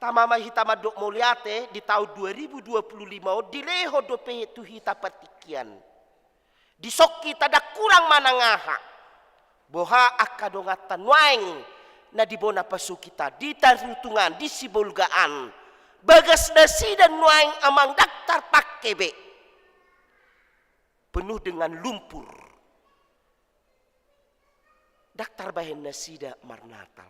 Tamama hitama dok moliate di tahun 2025 dileho dope itu hita patikian. Di sok kita ada kurang manangaha. Boha akadonga tanuaing na dibona pasu kita di tarutungan di sibulgaan. Bagas nasi dan nuaing amang daktar pakkebe. Penuh dengan lumpur. Daktar bahen nasida marnatal.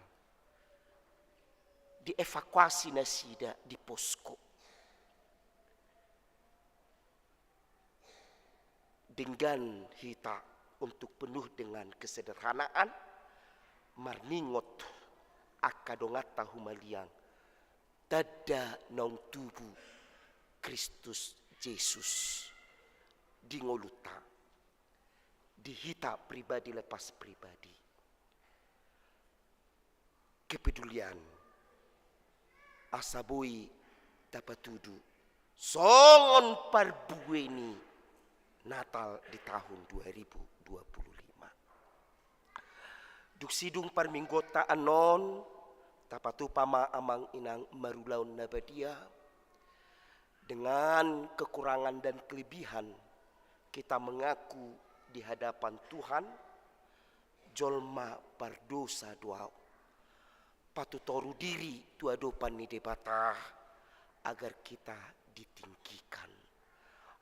Dievakuasi nasida di posko. Dengan hita untuk penuh dengan kesederhanaan. Marningot akadongata humaliang. Tada nong tubuh Kristus Yesus di ngoluta, di hita pribadi lepas pribadi. Kepedulian asabui dapat tudu songon parbueni Natal di tahun 2025. Duksidung parminggota anon tapatu pama amang inang marulaun nabadia. Dengan kekurangan dan kelebihan kita mengaku di hadapan Tuhan jolma pardosa doa patutoru diri tua dopan ni debatah agar kita ditinggikan.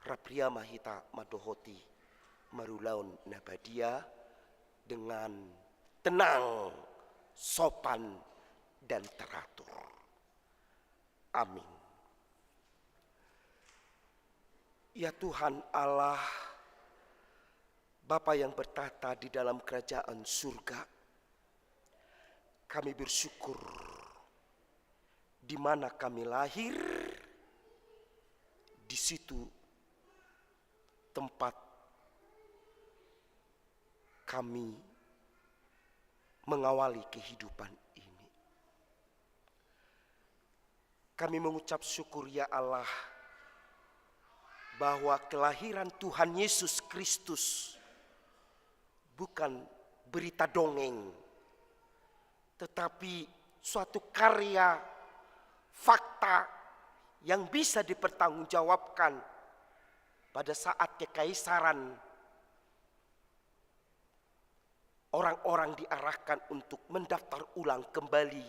Rapriama hita madohoti marulaun nabadia dengan tenang, sopan, dan teratur. Amin. Ya Tuhan Allah, Bapa yang bertata di dalam kerajaan surga, kami bersyukur di mana kami lahir, di situ tempat kami mengawali kehidupan ini. Kami mengucap syukur ya Allah bahwa kelahiran Tuhan Yesus Kristus bukan berita dongeng, tetapi suatu karya fakta yang bisa dipertanggungjawabkan pada saat kekaisaran orang-orang diarahkan untuk mendaftar ulang kembali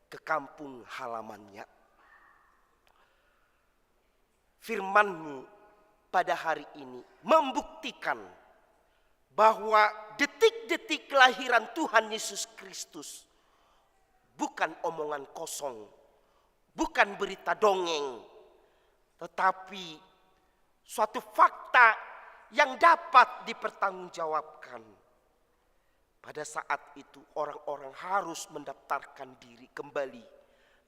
ke kampung halamannya. firman-Mu pada hari ini membuktikan bahwa detik-detik kelahiran Tuhan Yesus Kristus bukan omongan kosong, bukan berita dongeng, tetapi suatu fakta yang dapat dipertanggungjawabkan. Pada saat itu orang-orang harus mendaftarkan diri kembali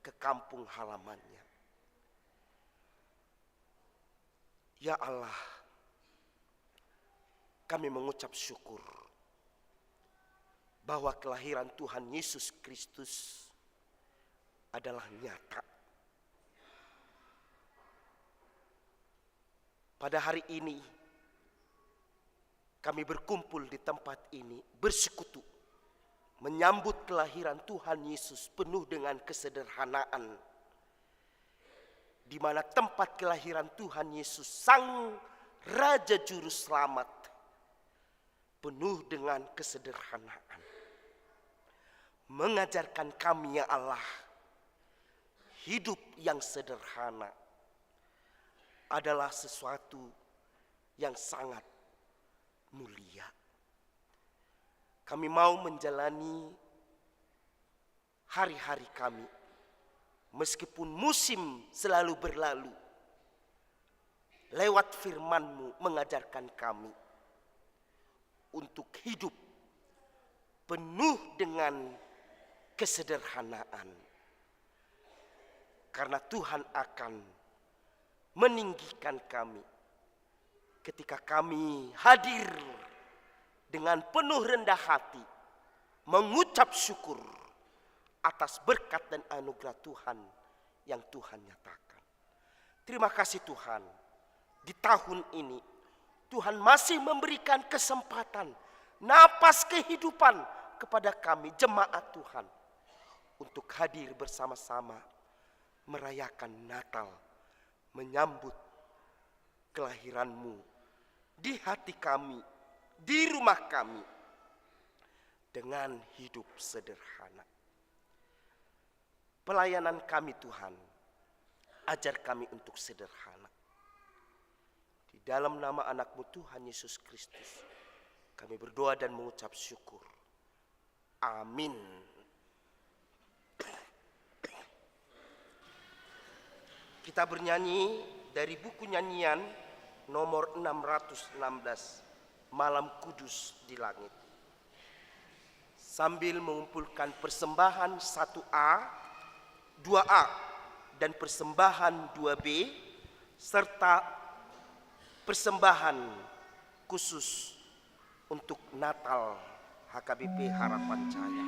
ke kampung halamannya. Ya Allah, kami mengucap syukur bahwa kelahiran Tuhan Yesus Kristus adalah nyata. Pada hari ini kami berkumpul di tempat ini bersekutu menyambut kelahiran Tuhan Yesus penuh dengan kesederhanaan, di mana tempat kelahiran Tuhan Yesus Sang Raja Juru Selamat penuh dengan kesederhanaan, mengajarkan kami ya Allah hidup yang sederhana adalah sesuatu yang sangat mulia. Kami mau menjalani hari-hari kami meskipun musim selalu berlalu, lewat firman-Mu mengajarkan kami untuk hidup penuh dengan kesederhanaan. Karena Tuhan akan meninggikan kami ketika kami hadir dengan penuh rendah hati mengucap syukur atas berkat dan anugerah Tuhan yang Tuhan nyatakan. Terima kasih Tuhan, di tahun ini Tuhan masih memberikan kesempatan, napas kehidupan kepada kami jemaat Tuhan untuk hadir bersama-sama merayakan Natal, menyambut kelahiran-Mu di hati kami, di rumah kami, dengan hidup sederhana. Pelayanan kami Tuhan, ajar kami untuk sederhana. Di dalam nama anak-Mu Tuhan Yesus Kristus, kami berdoa dan mengucap syukur. Amin. Kita bernyanyi dari buku nyanyian nomor 616, Malam Kudus di Langit. Sambil mengumpulkan persembahan 1A, 2A, dan persembahan 2B, serta persembahan khusus untuk Natal HKBP Harapan Cahaya.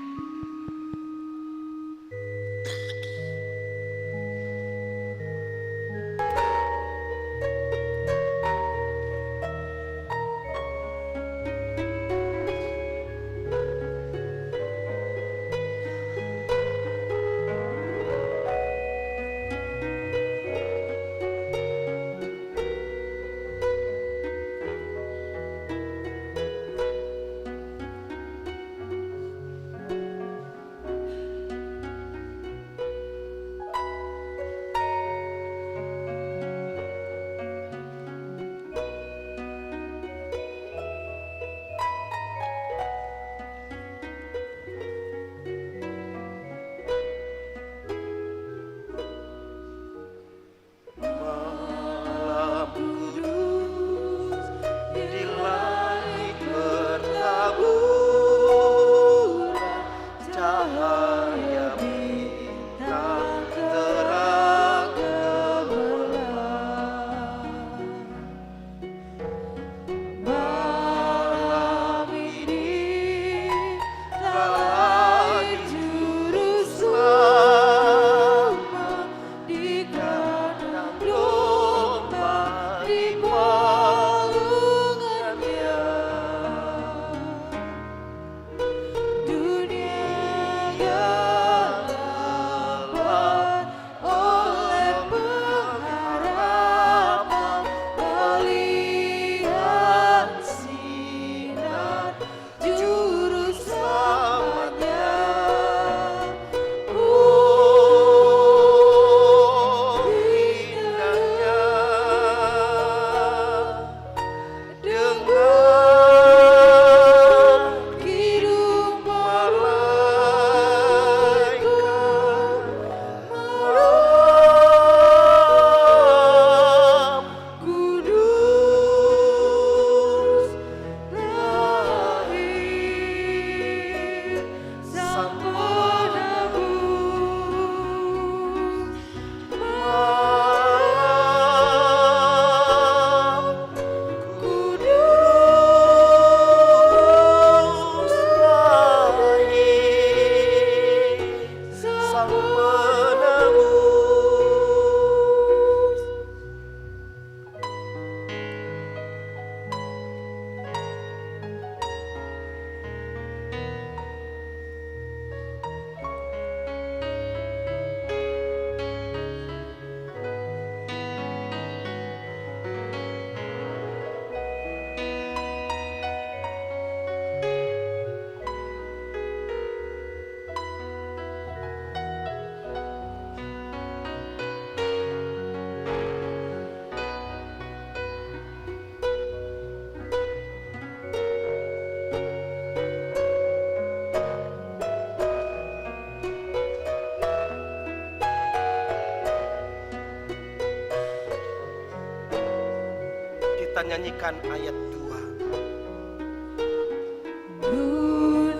nyanyikan ayat 2.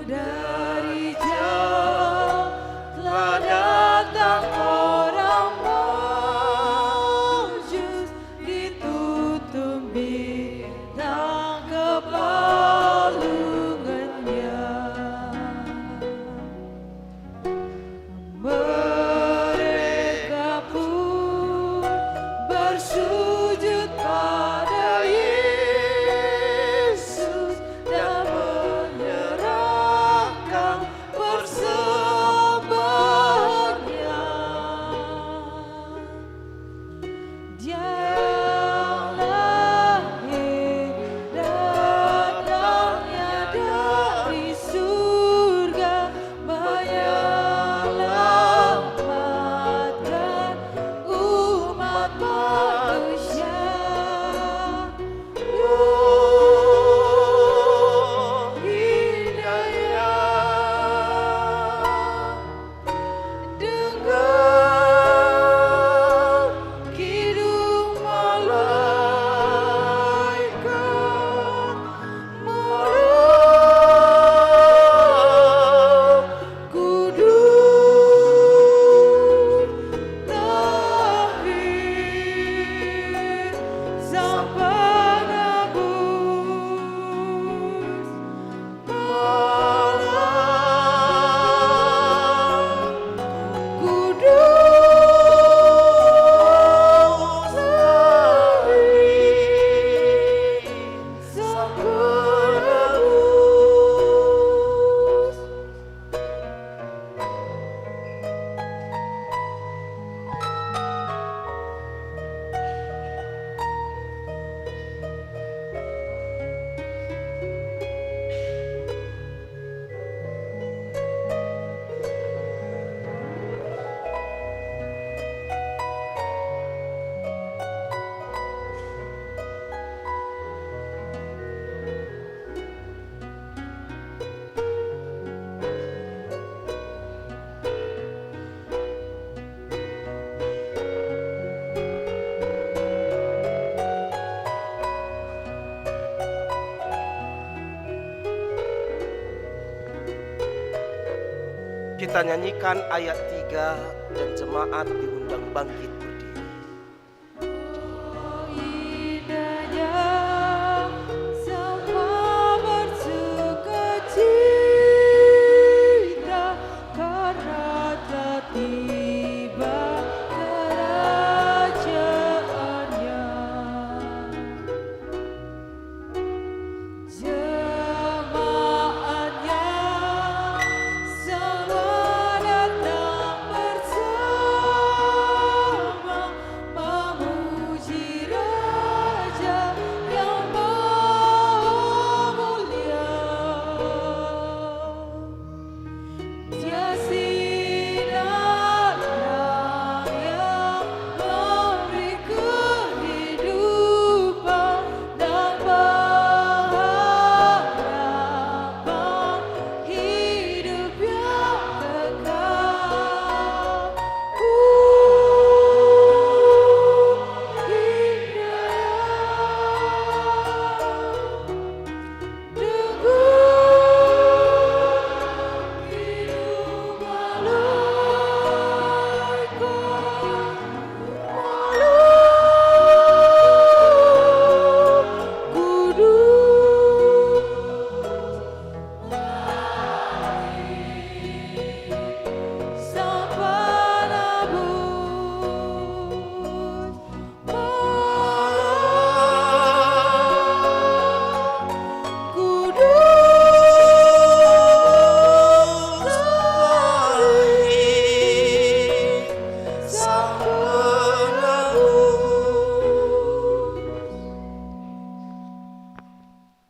Dari jauh telah datang orang Mojus, ditutup bintang kepalungannya. Mereka pun bersujud pada Yesus dan menyerahkan persembahannya. Dia yang lahir datangnya dari surga, menyelamatkan umat manusia. Indahnya dengar kidung malaikat malam kudus, lahir sang penebus. Malam kudus, lahir sang penebus. Kita nyanyikan ayat 3 dan jemaat diundang bangkit berdiri. Indahnya semua bersukacita karena telah tiba kerajaannya. Jemaatnya semua datang bersama memuji Raja yang Maha Mulia. Dia sinar yang memberi kehidupan dan pengharapan hidup yang kekal.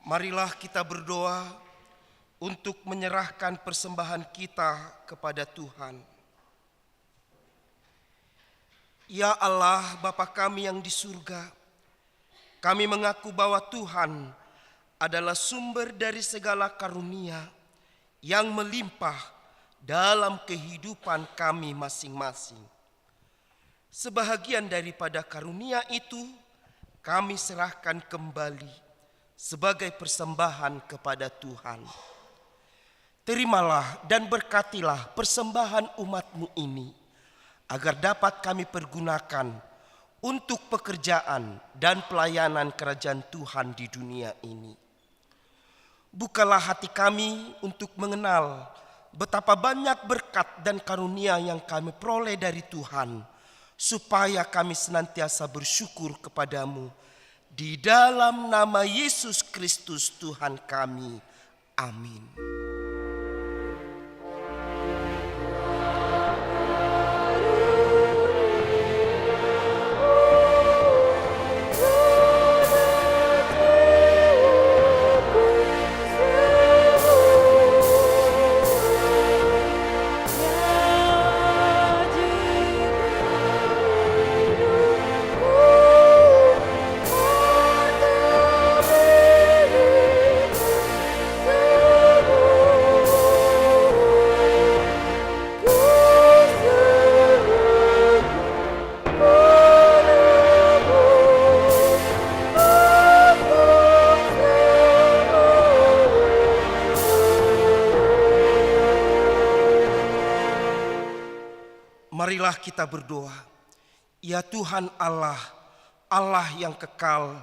Marilah kita berdoa untuk menyerahkan persembahan kita kepada Tuhan. Ya Allah, Bapa kami yang di surga, kami mengaku bahwa Tuhan adalah sumber dari segala karunia yang melimpah dalam kehidupan kami masing-masing. Sebahagian daripada karunia itu kami serahkan kembali sebagai persembahan kepada Tuhan. Terimalah dan berkatilah persembahan umat-Mu ini, agar dapat kami pergunakan untuk pekerjaan dan pelayanan kerajaan Tuhan di dunia ini. Bukalah hati kami untuk mengenal betapa banyak berkat dan karunia yang kami peroleh dari Tuhan, supaya kami senantiasa bersyukur kepadamu. Di dalam nama Yesus Kristus Tuhan kami. Amin. Marilah kita berdoa. Ya Tuhan Allah, Allah yang kekal,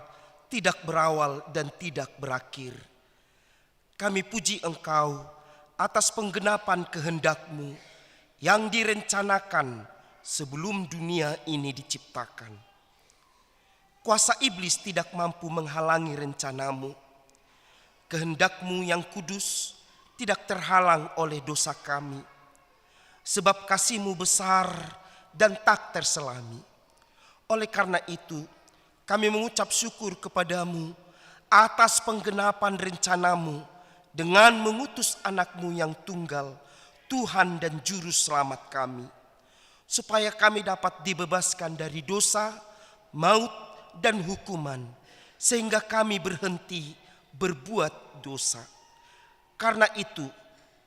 tidak berawal dan tidak berakhir. Kami puji Engkau atas penggenapan kehendak-Mu yang direncanakan sebelum dunia ini diciptakan. Kuasa iblis tidak mampu menghalangi rencana-Mu. Kehendak-Mu yang kudus tidak terhalang oleh dosa kami. Sebab kasih-Mu besar dan tak terselami. Oleh karena itu, kami mengucap syukur kepadamu atas penggenapan rencana-Mu dengan mengutus anak-Mu yang tunggal, Tuhan dan Juru Selamat kami, supaya kami dapat dibebaskan dari dosa, maut, dan hukuman, sehingga kami berhenti berbuat dosa. Karena itu,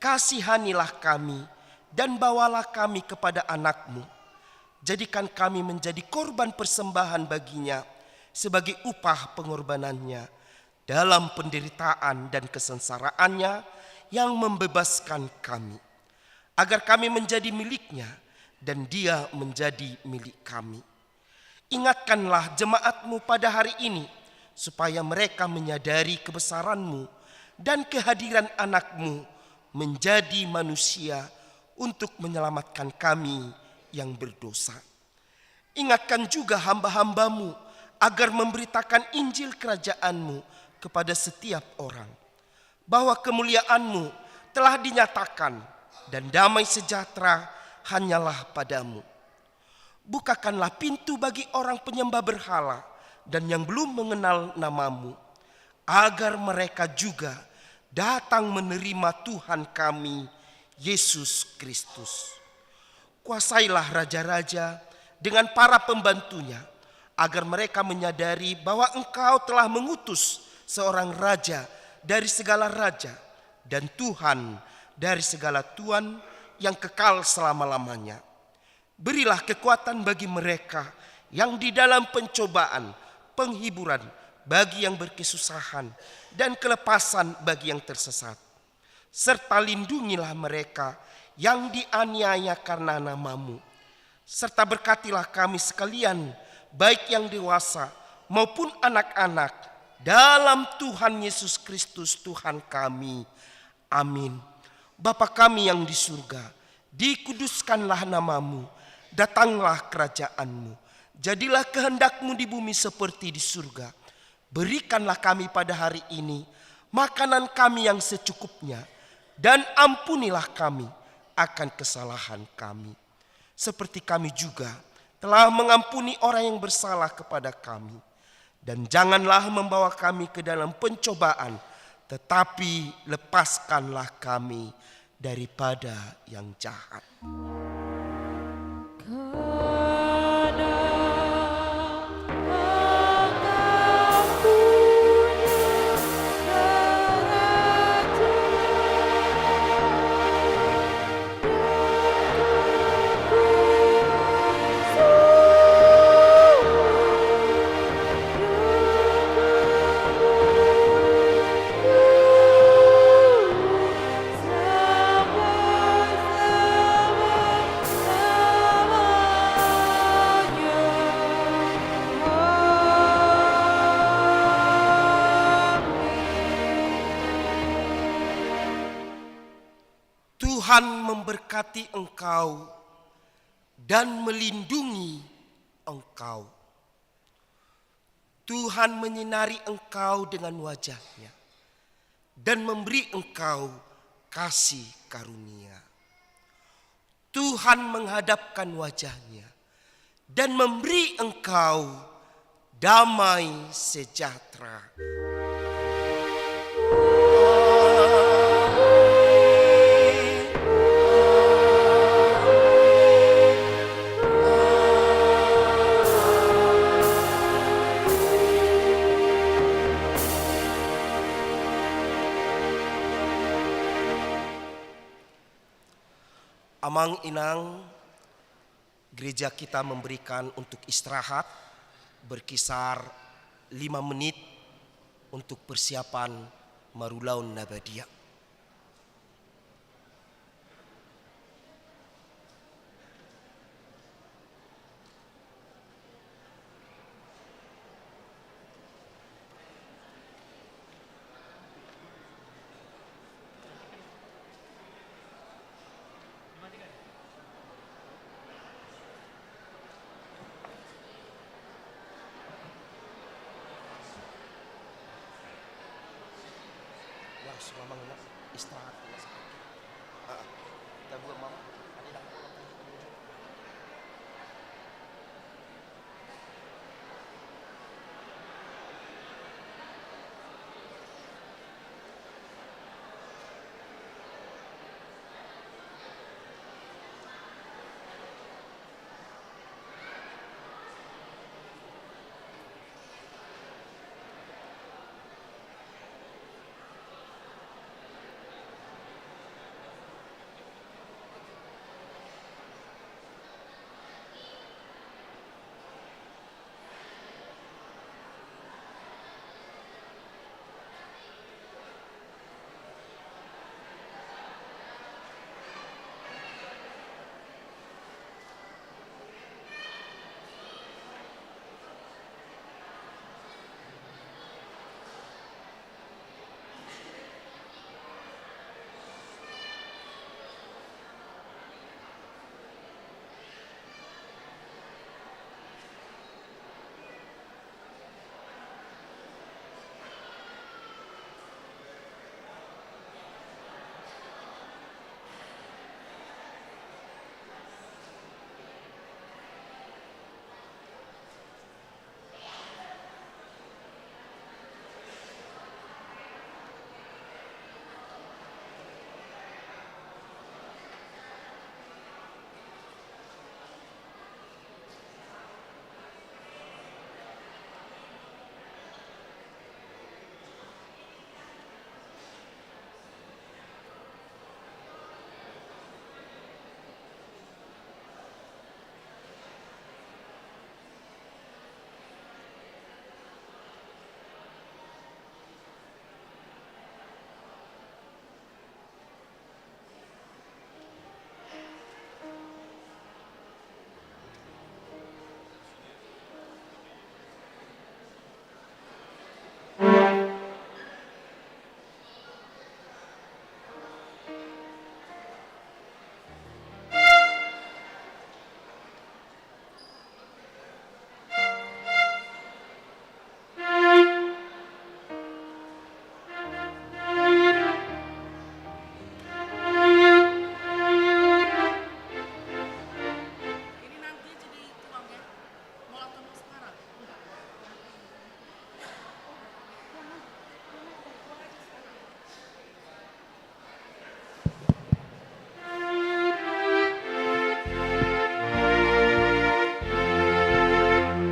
kasihanilah kami dan bawalah kami kepada anak-Mu. Jadikan kami menjadi korban persembahan baginya sebagai upah pengorbanannya dalam penderitaan dan kesengsaraannya yang membebaskan kami. Agar kami menjadi miliknya dan dia menjadi milik kami. Ingatkanlah jemaat-Mu pada hari ini supaya mereka menyadari kebesaran-Mu dan kehadiran anak-Mu menjadi manusia untuk menyelamatkan kami yang berdosa. Ingatkan juga hamba-hamba-Mu agar memberitakan Injil kerajaan-Mu kepada setiap orang, bahwa kemuliaan-Mu telah dinyatakan dan damai sejahtera hanyalah padamu. Bukakanlah pintu bagi orang penyembah berhala dan yang belum mengenal nama-Mu, agar mereka juga datang menerima Tuhan kami, Yesus Kristus. Kuasailah raja-raja dengan para pembantunya, agar mereka menyadari bahwa Engkau telah mengutus seorang raja dari segala raja dan Tuhan dari segala tuan yang kekal selama-lamanya. Berilah kekuatan bagi mereka yang di dalam pencobaan, penghiburan bagi yang berkesusahan, dan kelepasan bagi yang tersesat. Serta lindungilah mereka yang dianiaya karena nama-Mu. Serta berkatilah kami sekalian, baik yang dewasa maupun anak-anak, dalam Tuhan Yesus Kristus Tuhan kami. Amin. Bapa kami yang di surga, dikuduskanlah nama-Mu, datanglah kerajaan-Mu. Jadilah kehendak-Mu di bumi seperti di surga. Berikanlah kami pada hari ini makanan kami yang secukupnya, dan ampunilah kami akan kesalahan kami, seperti kami juga telah mengampuni orang yang bersalah kepada kami. Dan janganlah membawa kami ke dalam pencobaan, tetapi lepaskanlah kami daripada yang jahat. Tuhan memberkati engkau dan melindungi engkau. Tuhan menyinari engkau dengan wajah-Nya dan memberi engkau kasih karunia. Tuhan menghadapkan wajah-Nya dan memberi engkau damai sejahtera. Amang inang, gereja kita memberikan untuk istirahat berkisar 5 menit untuk persiapan Marulaun Nabadia. Mama nak istirahat. Kita buat mama.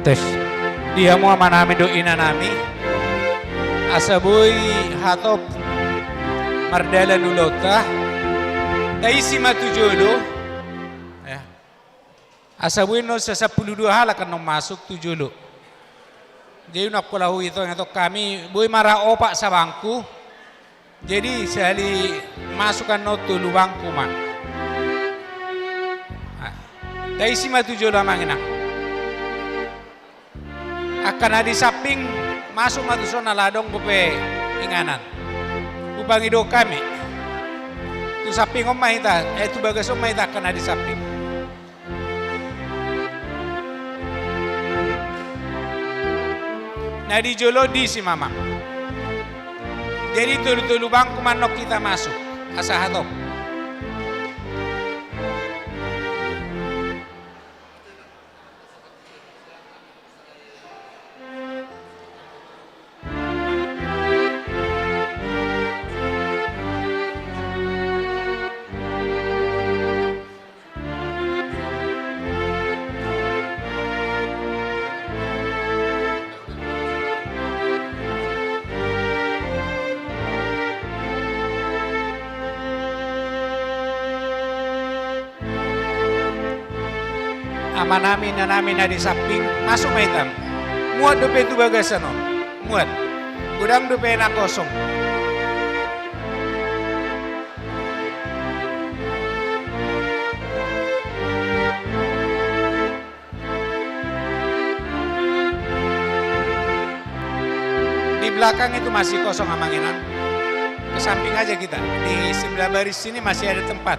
Tes dia mau manami doina nami asabui hatop mardala nulota taisi matujolo ya asabui no sa 12 halakan no masuk tujolo jadi nak pulau itu atau kami boy mara opak sa bangku jadi sehari masukkan no tulu bangku mah taisi matujolo mangina akan ada samping masuk matusona ladong bupe inganan ubangido kami tu Tu samping om mahita, tu bagas om mahita kena di samping. Nah di jolo di si mama. Jadi tulu-tulu bangku manok kita masuk. Asa hatop. Amanami na namin na di samping, masuk maitam. Muat dope tu bagasan om. Muat. Gudang dope na kosong. Di belakang itu masih kosong amanginan. Ke samping aja kita. Di sebelah baris sini masih ada tempat.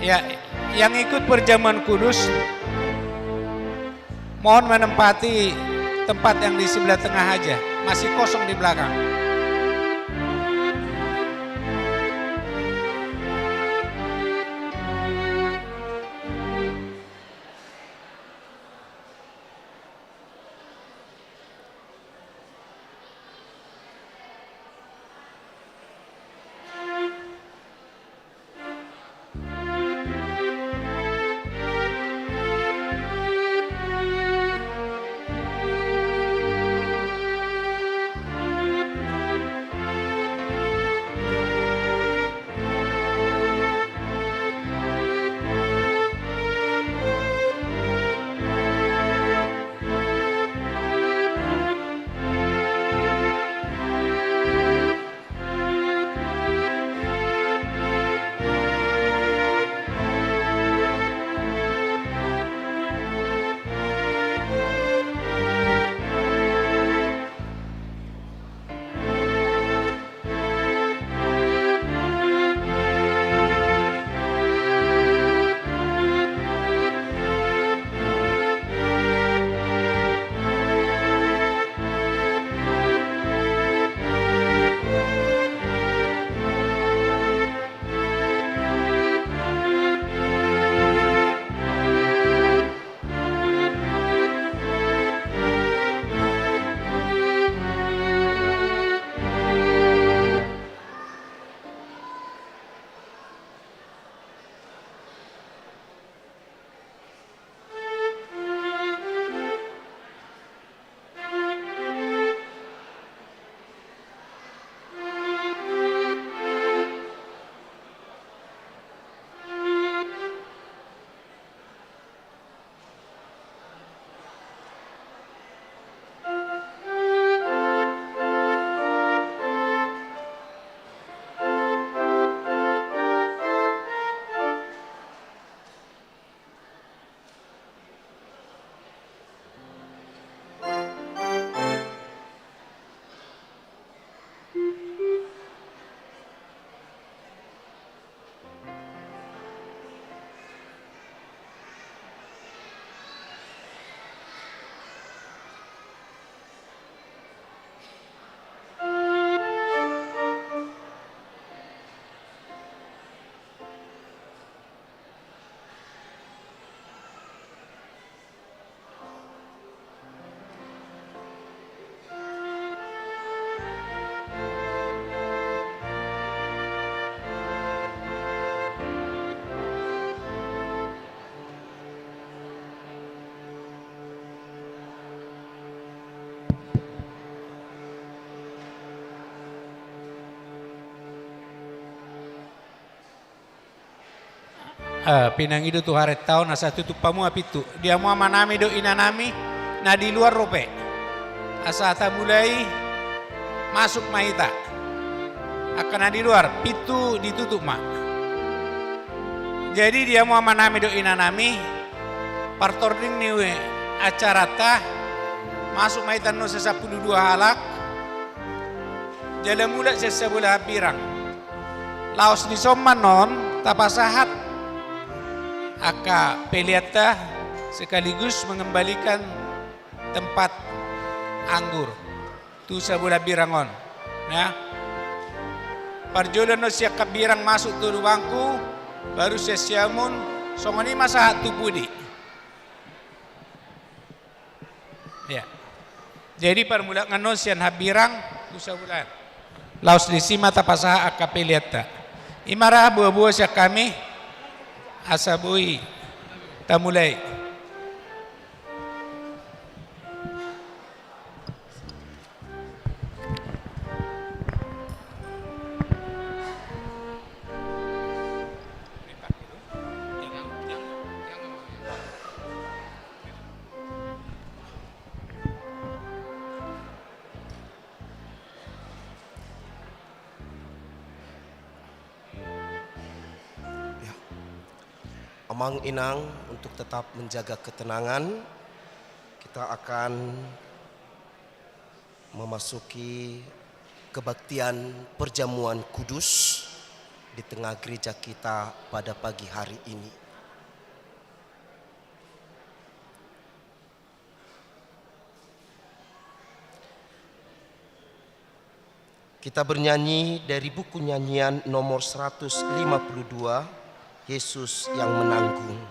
Ya, yang ikut perjamuan kudus mohon menempati tempat yang di sebelah tengah aja, masih kosong di belakang. Pinang itu tu hari tahun asa tutup pamu apitu. Dia mau manami do inanami na di luar rope. Asa ta mulai masuk mahita. Akan di luar pitu ditutup mak. Jadi dia mau manami do inanami partording niwe acara ta masuk mahita no 12 halak. Jalan mula sesebelah pirang. laos ni sommanon tapasahat aka peliata sekaligus mengembalikan tempat anggur tu sabula birangon ya. Parjolan no siya kabirang masuk tu bangku baru siya siamun songoni masa tu budi ya. Jadi permula nganon siya habirang tu sabulan laos disima tapasaha aka peliata imara buah-buah siya kami asabui tamulai. Amang Inang, untuk tetap menjaga ketenangan, kita akan memasuki kebaktian perjamuan kudus di tengah gereja kita pada pagi hari ini. Kita bernyanyi dari buku nyanyian nomor 152, Yesus yang menanggung.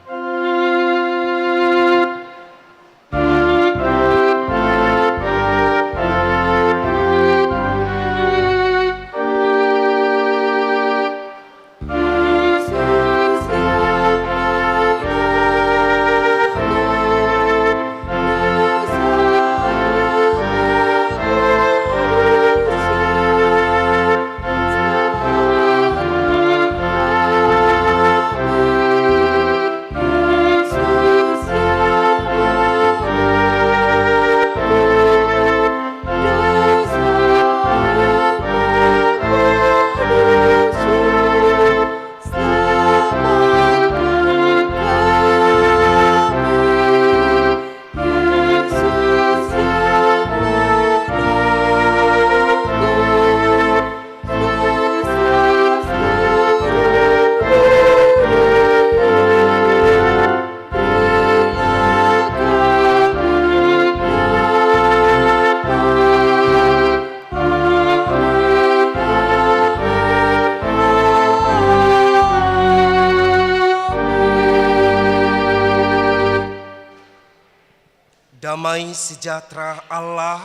Damai sejahtera Allah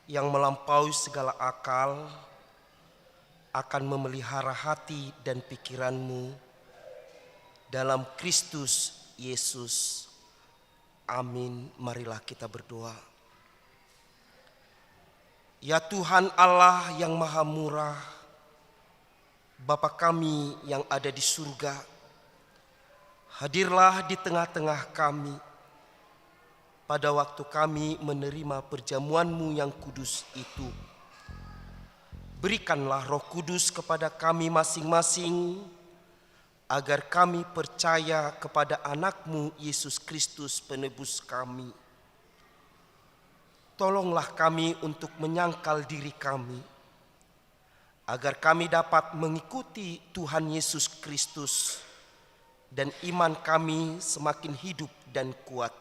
yang melampaui segala akal akan memelihara hati dan pikiranmu dalam Kristus Yesus. Amin. Marilah kita berdoa. Ya Tuhan Allah yang maha murah, Bapa kami yang ada di surga, hadirlah di tengah-tengah kami pada waktu kami menerima perjamuan-Mu yang kudus itu. Berikanlah Roh Kudus kepada kami masing-masing, agar kami percaya kepada anak-Mu Yesus Kristus penebus kami. Tolonglah kami untuk menyangkal diri kami, agar kami dapat mengikuti Tuhan Yesus Kristus dan iman kami semakin hidup dan kuat.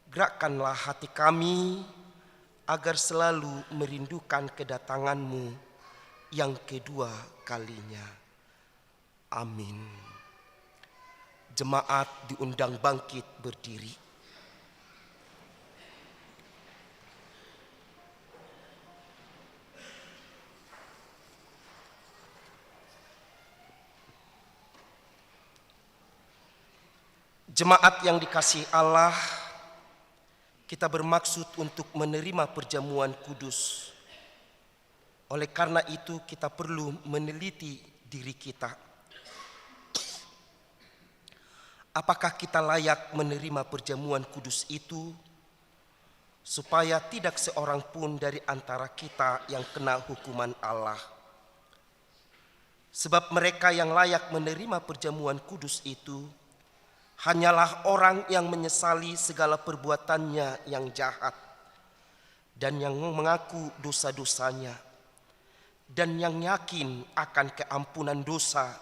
Gerakkanlah hati kami agar selalu merindukan kedatangan-Mu yang kedua kalinya. Amin. Jemaat diundang bangkit berdiri. Jemaat yang dikasihi Allah, kita bermaksud untuk menerima perjamuan kudus. Oleh karena itu kita perlu meneliti diri kita. Apakah kita layak menerima perjamuan kudus itu, supaya tidak seorang pun dari antara kita yang kena hukuman Allah. Sebab mereka yang layak menerima perjamuan kudus itu hanyalah orang yang menyesali segala perbuatannya yang jahat dan yang mengaku dosa-dosanya. dan yang yakin akan keampunan dosa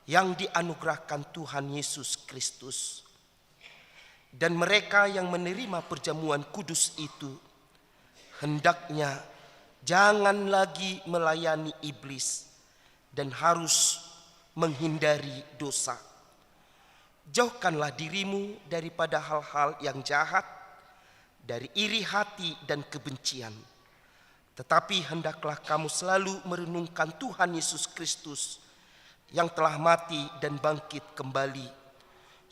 yang dianugerahkan Tuhan Yesus Kristus. Dan mereka yang menerima perjamuan kudus itu hendaknya jangan lagi melayani iblis dan harus menghindari dosa. Jauhkanlah dirimu daripada hal-hal yang jahat, dari iri hati dan kebencian. Tetapi hendaklah kamu selalu merenungkan Tuhan Yesus Kristus yang telah mati dan bangkit kembali,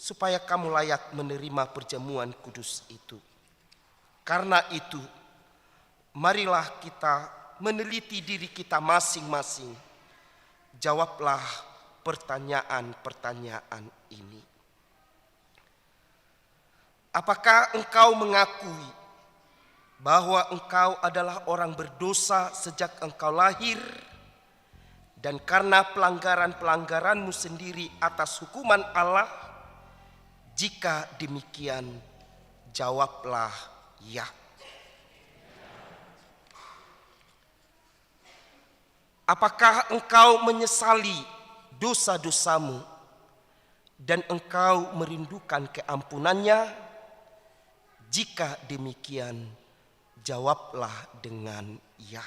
supaya kamu layak menerima perjamuan kudus itu. Karena itu, marilah kita meneliti diri kita masing-masing. Jawablah pertanyaan-pertanyaan ini. Apakah engkau mengakui bahwa engkau adalah orang berdosa sejak engkau lahir, dan karena pelanggaran-pelanggaranmu sendiri atas hukuman Allah? Jika demikian, jawablah ya. Apakah engkau menyesali dosa-dosamu dan engkau merindukan keampunannya? Jika demikian, jawablah dengan ya.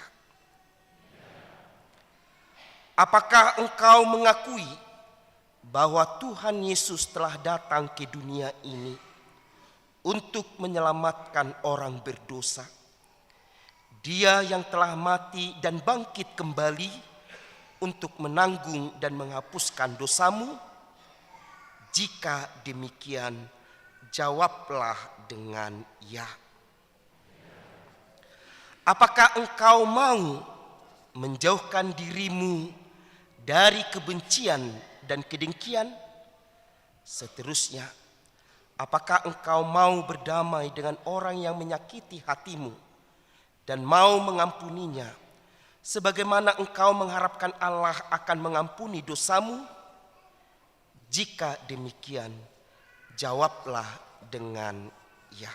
Apakah engkau mengakui bahwa Tuhan Yesus telah datang ke dunia ini untuk menyelamatkan orang berdosa? Dia yang telah mati dan bangkit kembali untuk menanggung dan menghapuskan dosamu? Jika demikian, jawablah dengan ya. Apakah engkau mau menjauhkan dirimu dari kebencian dan kedengkian? Seterusnya, apakah engkau mau berdamai dengan orang yang menyakiti hatimu dan mau mengampuninya, sebagaimana engkau mengharapkan Allah akan mengampuni dosamu? Jika demikian, jawablah dengan ya.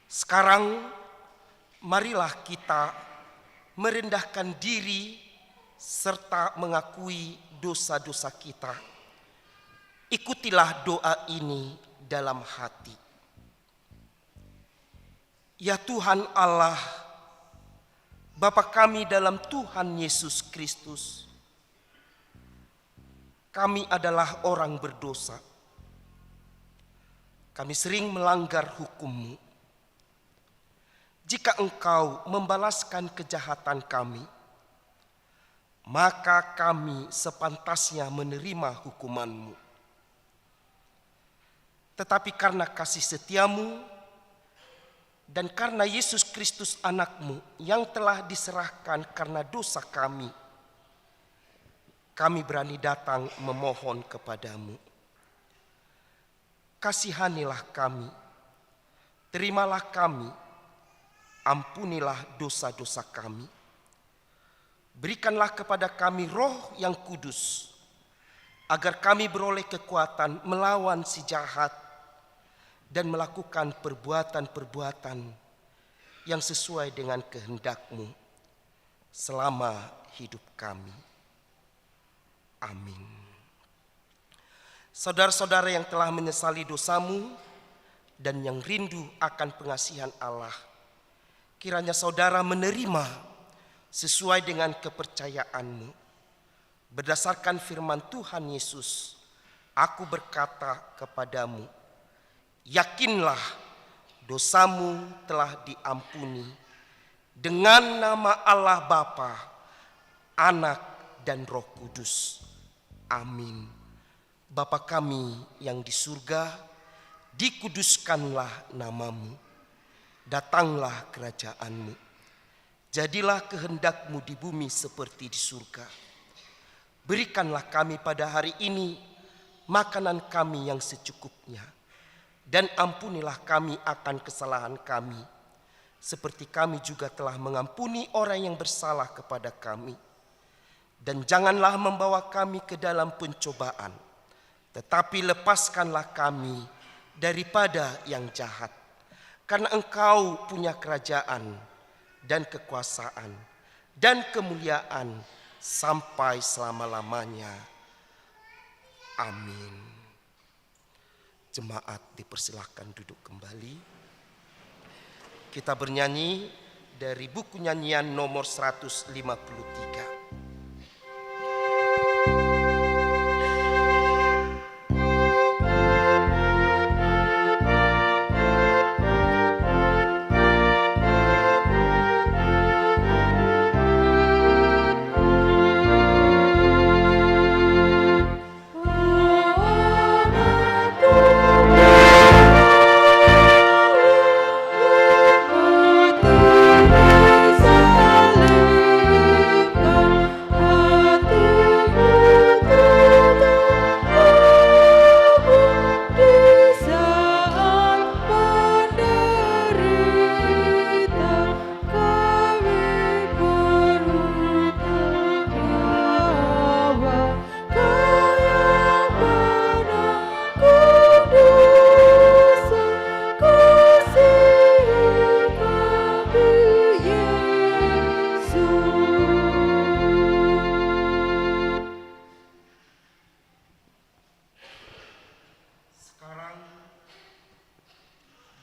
Sekarang, marilah kita merendahkan diri serta mengakui dosa-dosa kita. Ikutilah doa ini dalam hati. Ya Tuhan Allah, Bapa kami dalam Tuhan Yesus Kristus, kami adalah orang berdosa. Kami sering melanggar hukum-Mu. Jika Engkau membalaskan kejahatan kami, maka kami sepantasnya menerima hukuman-Mu. Tetapi karena kasih setia-Mu dan karena Yesus Kristus anak-Mu yang telah diserahkan karena dosa kami berani datang memohon kepada-Mu. Kasihanilah kami, terimalah kami, ampunilah dosa-dosa kami. Berikanlah kepada kami Roh yang kudus, agar kami beroleh kekuatan melawan si jahat dan melakukan perbuatan-perbuatan yang sesuai dengan kehendak-Mu selama hidup kami. Amin. Saudara-saudara yang telah menyesali dosamu dan yang rindu akan pengasihan Allah, kiranya saudara menerima sesuai dengan kepercayaanmu. Berdasarkan firman Tuhan Yesus, aku berkata kepadamu, yakinlah dosamu telah diampuni dengan nama Allah Bapa, Anak dan Roh Kudus. Amin. Bapa kami yang di surga, dikuduskanlah namamu. Datanglah kerajaan-Mu. Jadilah kehendak-Mu di bumi seperti di surga. Berikanlah kami pada hari ini makanan kami yang secukupnya. Dan ampunilah kami akan kesalahan kami, seperti kami juga telah mengampuni orang yang bersalah kepada kami. Dan janganlah membawa kami ke dalam pencobaan, tetapi lepaskanlah kami daripada yang jahat. Karena Engkau punya kerajaan dan kekuasaan dan kemuliaan sampai selama-lamanya. Amin. Jemaat dipersilahkan duduk kembali. Kita bernyanyi dari buku nyanyian nomor 153.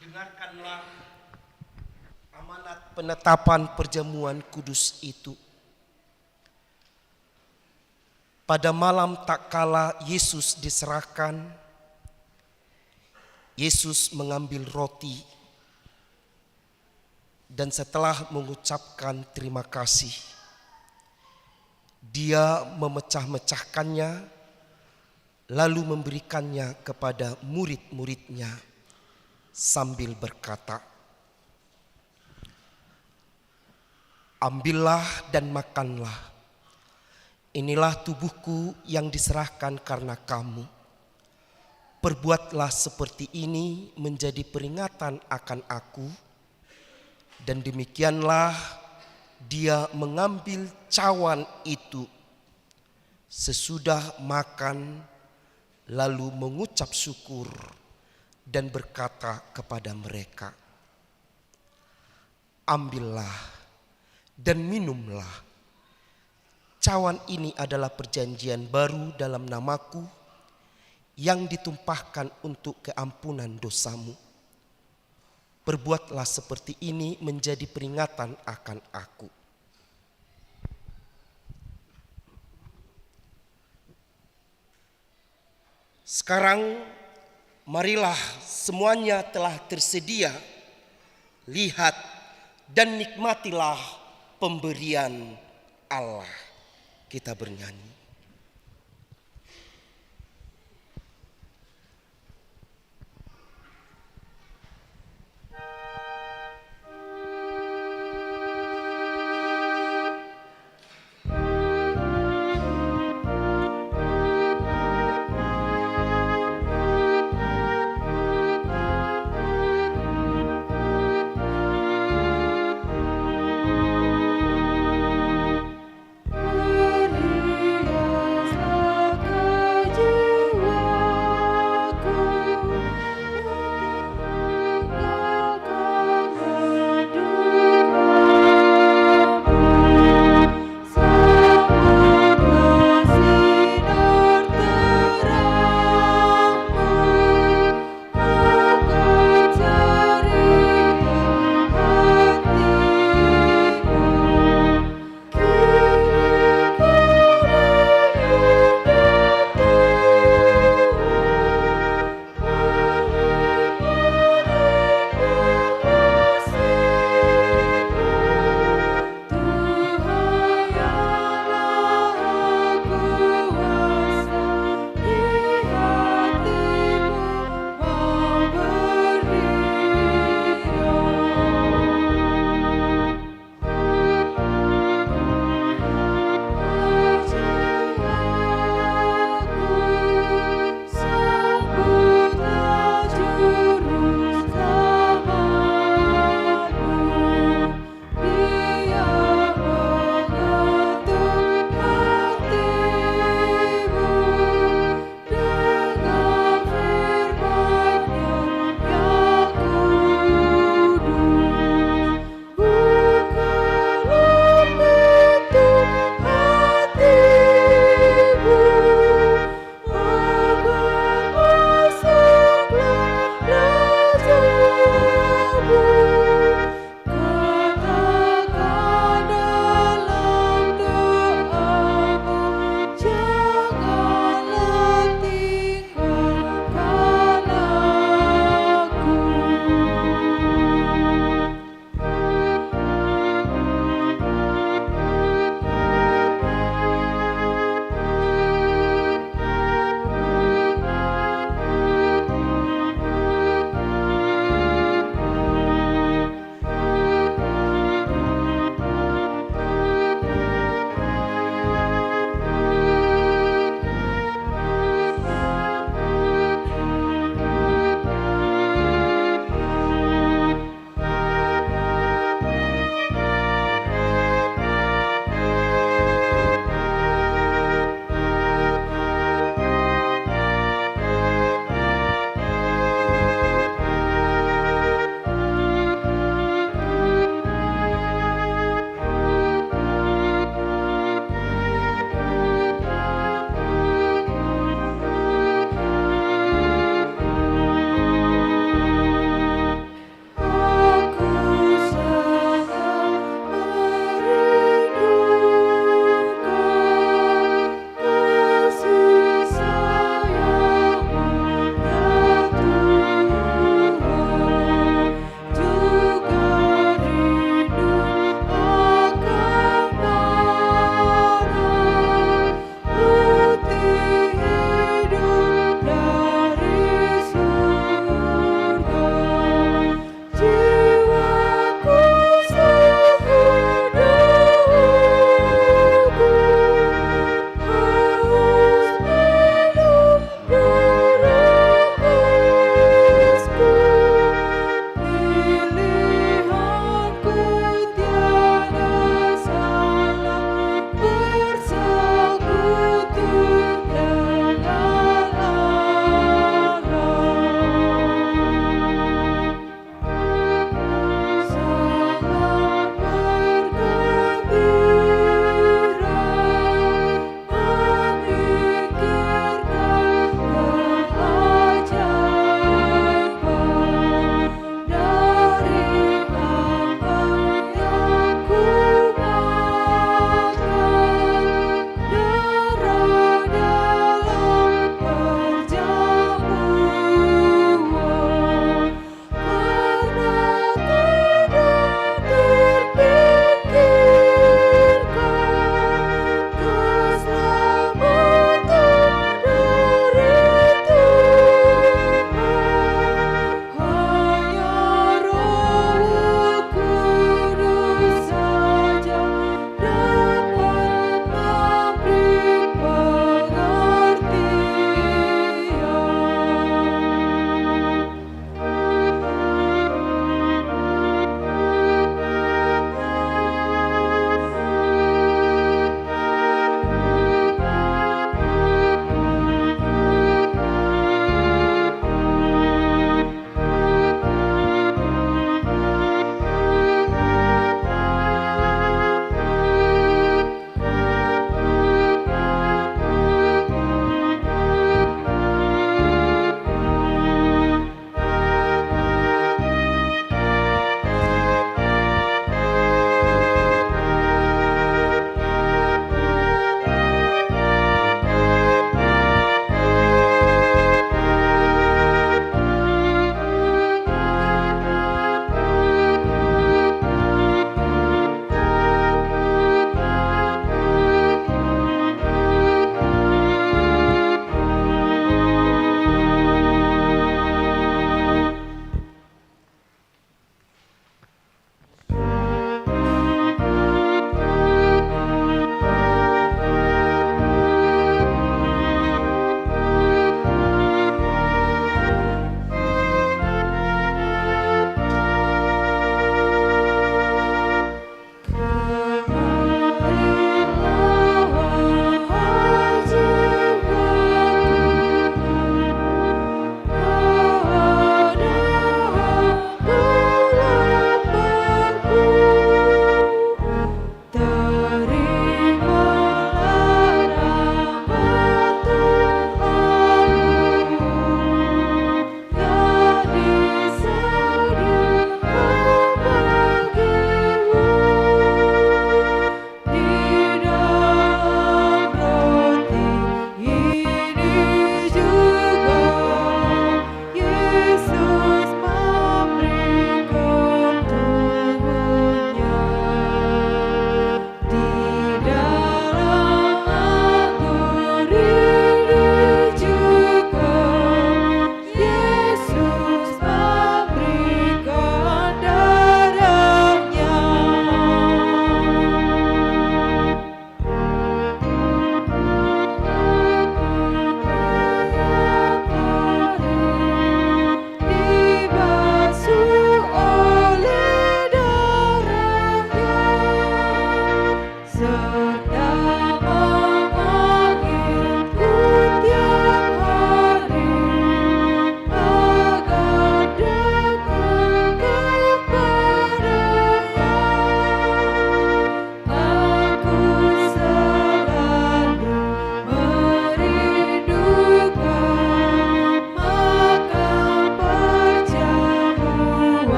Dengarkanlah amanat penetapan perjamuan kudus itu. Pada malam tak kala Yesus diserahkan, Yesus mengambil roti dan setelah mengucapkan terima kasih, dia memecah-mecahkannya lalu memberikannya kepada murid-muridnya sambil berkata, "Ambillah dan makanlah. Inilah tubuhku yang diserahkan karena kamu. Perbuatlah seperti ini menjadi peringatan akan aku." Dan demikianlah dia mengambil cawan itu sesudah makan, lalu mengucap syukur dan berkata kepada mereka, "Ambillah dan minumlah. Cawan ini adalah perjanjian baru dalam namaku yang ditumpahkan untuk keampunan dosamu. Perbuatlah seperti ini menjadi peringatan akan aku." Sekarang marilah, semuanya telah tersedia. Lihat dan nikmatilah pemberian Allah. Kita bernyanyi. Maria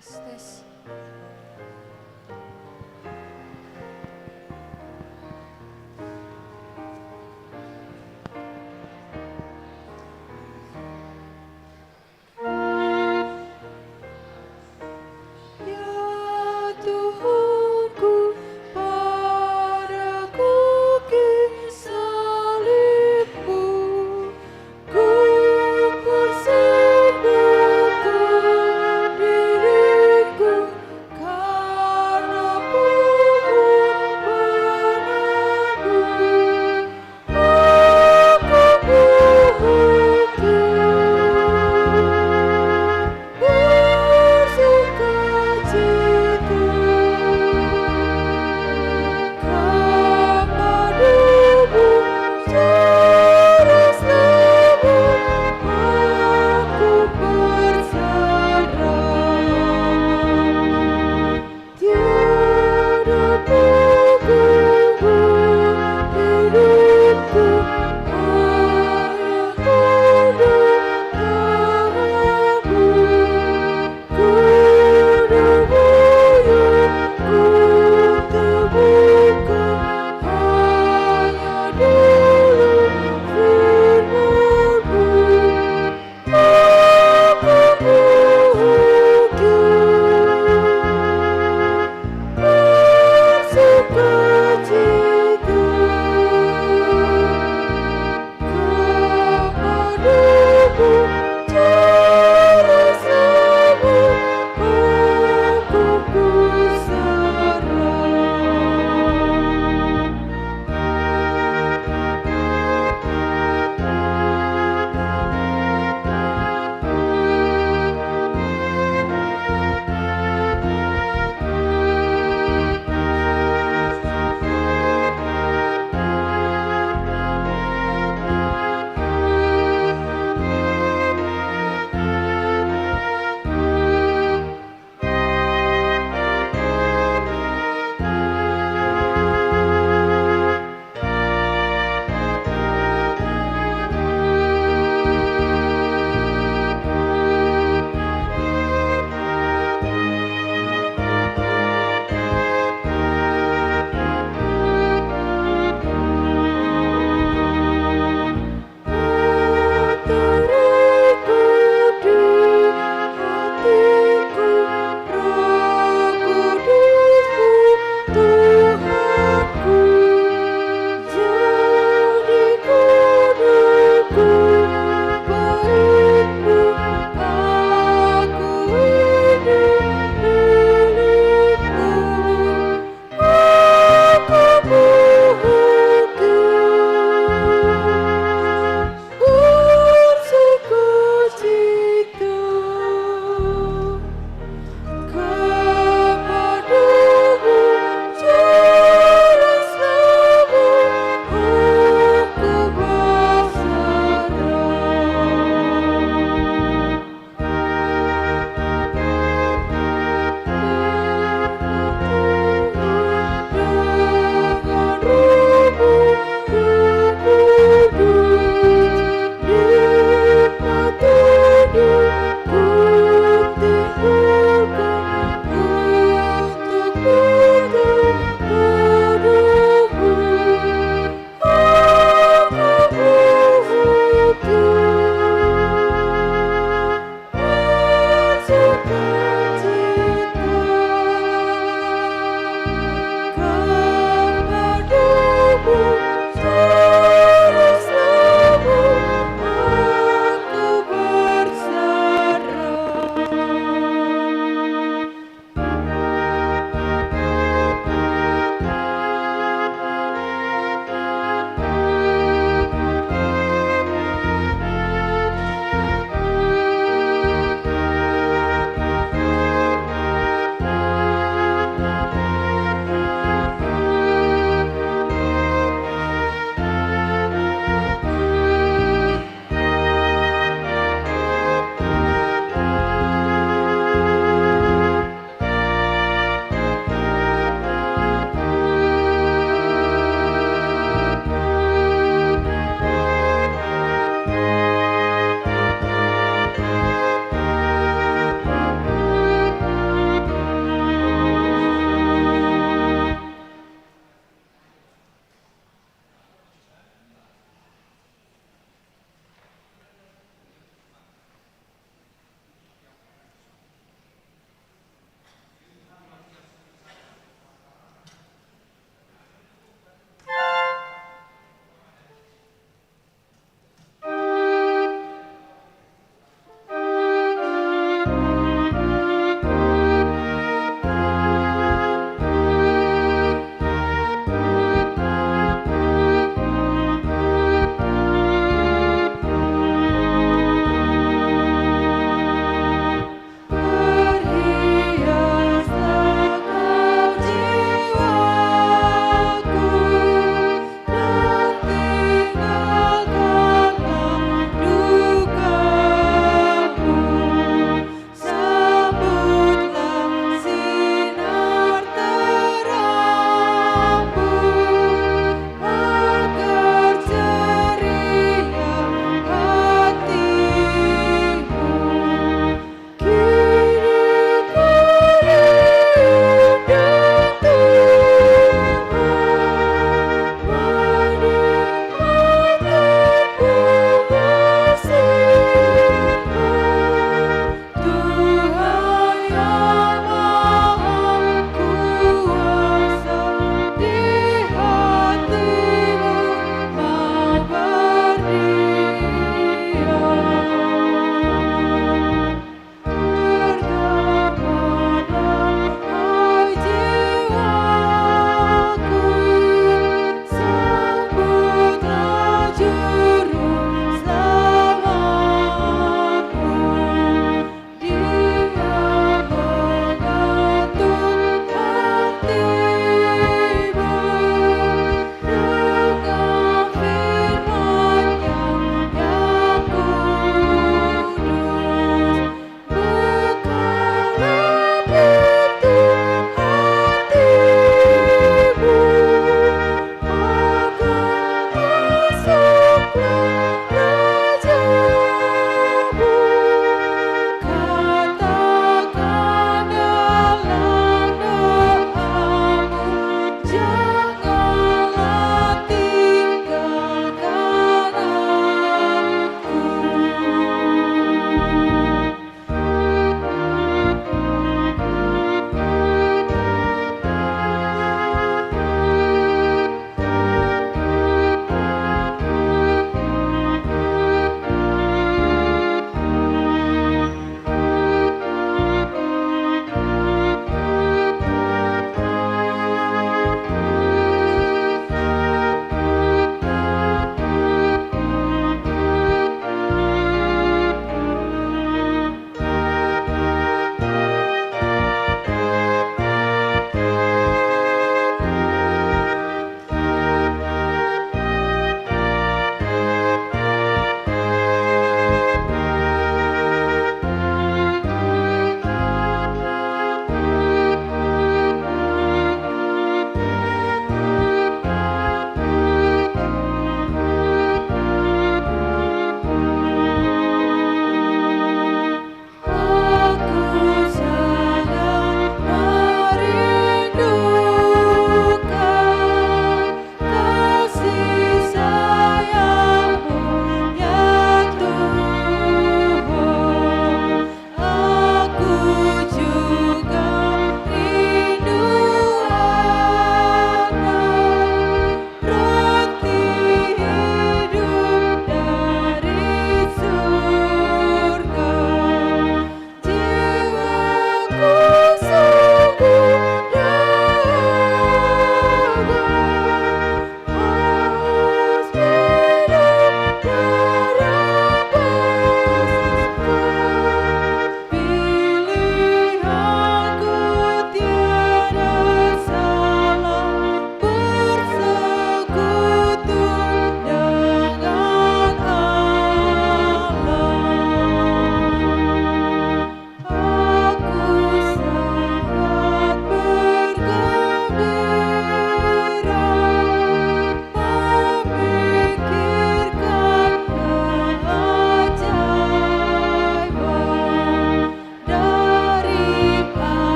tes. Ya Tuhanku, padaku salibmu, ku persembahkan diriku karena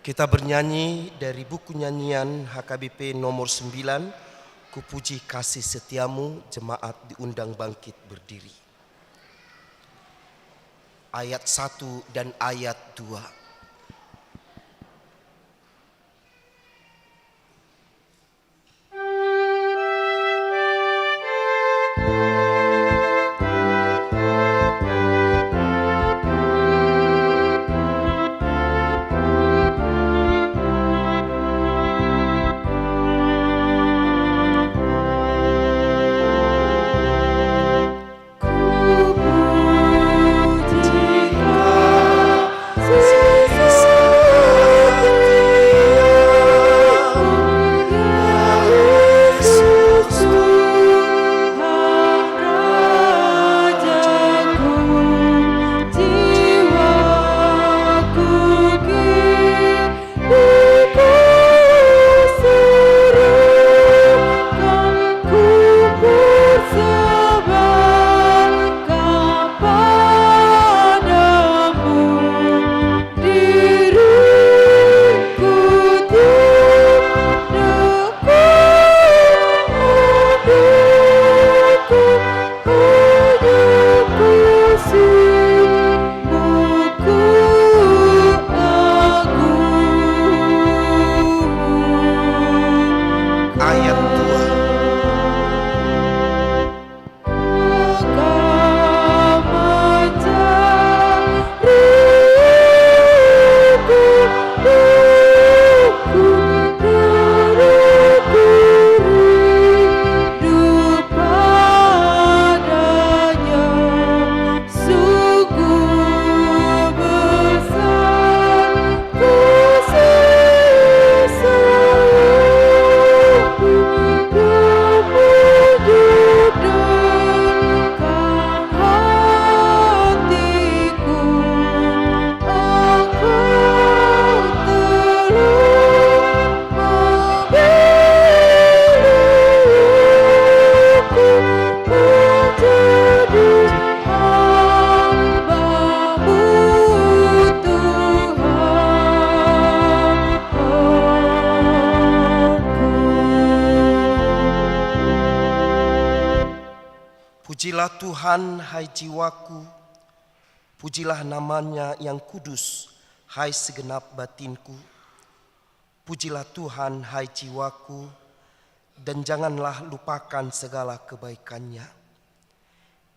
Kita bernyanyi dari buku nyanyian HKBP nomor 9, Ku puji kasih setiamu, jemaat diundang bangkit berdiri. Ayat 1 dan ayat 2. Pujilah Tuhan, hai jiwaku, pujilah namanya yang kudus, hai segenap batinku. Pujilah Tuhan, hai jiwaku, dan janganlah lupakan segala kebaikannya.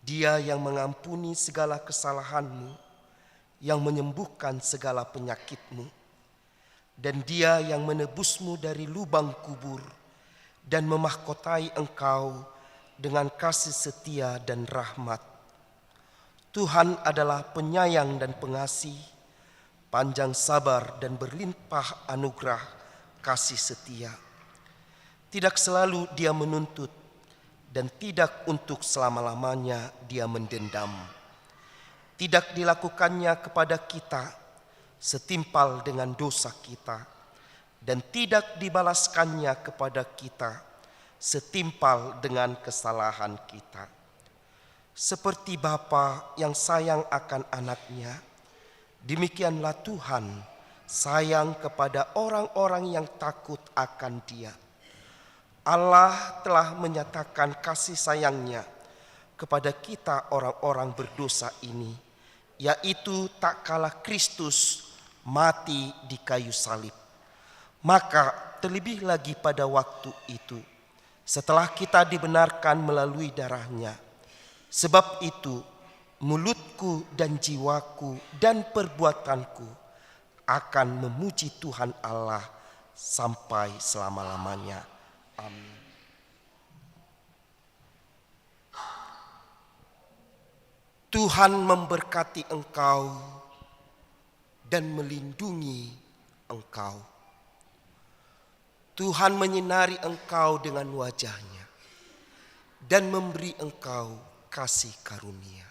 Dia yang mengampuni segala kesalahanmu, yang menyembuhkan segala penyakitmu, dan Dia yang menebusmu dari lubang kubur dan memahkotai engkau dengan kasih setia dan rahmat. Tuhan adalah penyayang dan pengasih, panjang sabar dan berlimpah anugerah kasih setia. Tidak selalu Dia menuntut, dan tidak untuk selama-lamanya Dia mendendam. Tidak dilakukannya kepada kita setimpal dengan dosa kita, dan tidak dibalaskannya kepada kita setimpal dengan kesalahan kita. Seperti bapa yang sayang akan anaknya, demikianlah Tuhan sayang kepada orang-orang yang takut akan Dia. Allah telah menyatakan kasih sayangnya kepada kita orang-orang berdosa ini, yaitu tak kalah Kristus mati di kayu salib. Maka terlebih lagi pada waktu itu, setelah kita dibenarkan melalui darahnya. Sebab itu mulutku dan jiwaku dan perbuatanku akan memuji Tuhan Allah sampai selama-lamanya. Amin. Tuhan memberkati engkau dan melindungi engkau. Tuhan menyinari engkau dengan wajah-Nya dan memberi engkau kasih karunia.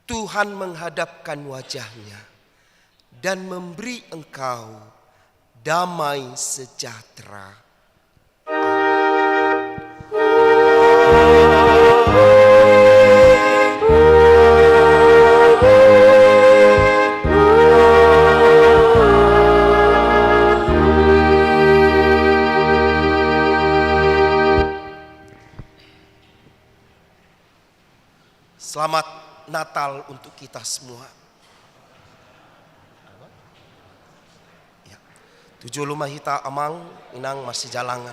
Tuhan menghadapkan wajah-Nya dan memberi engkau damai sejahtera. Selamat Natal untuk kita semua. Ya. 7 lumah hita amang inang masih jalangan.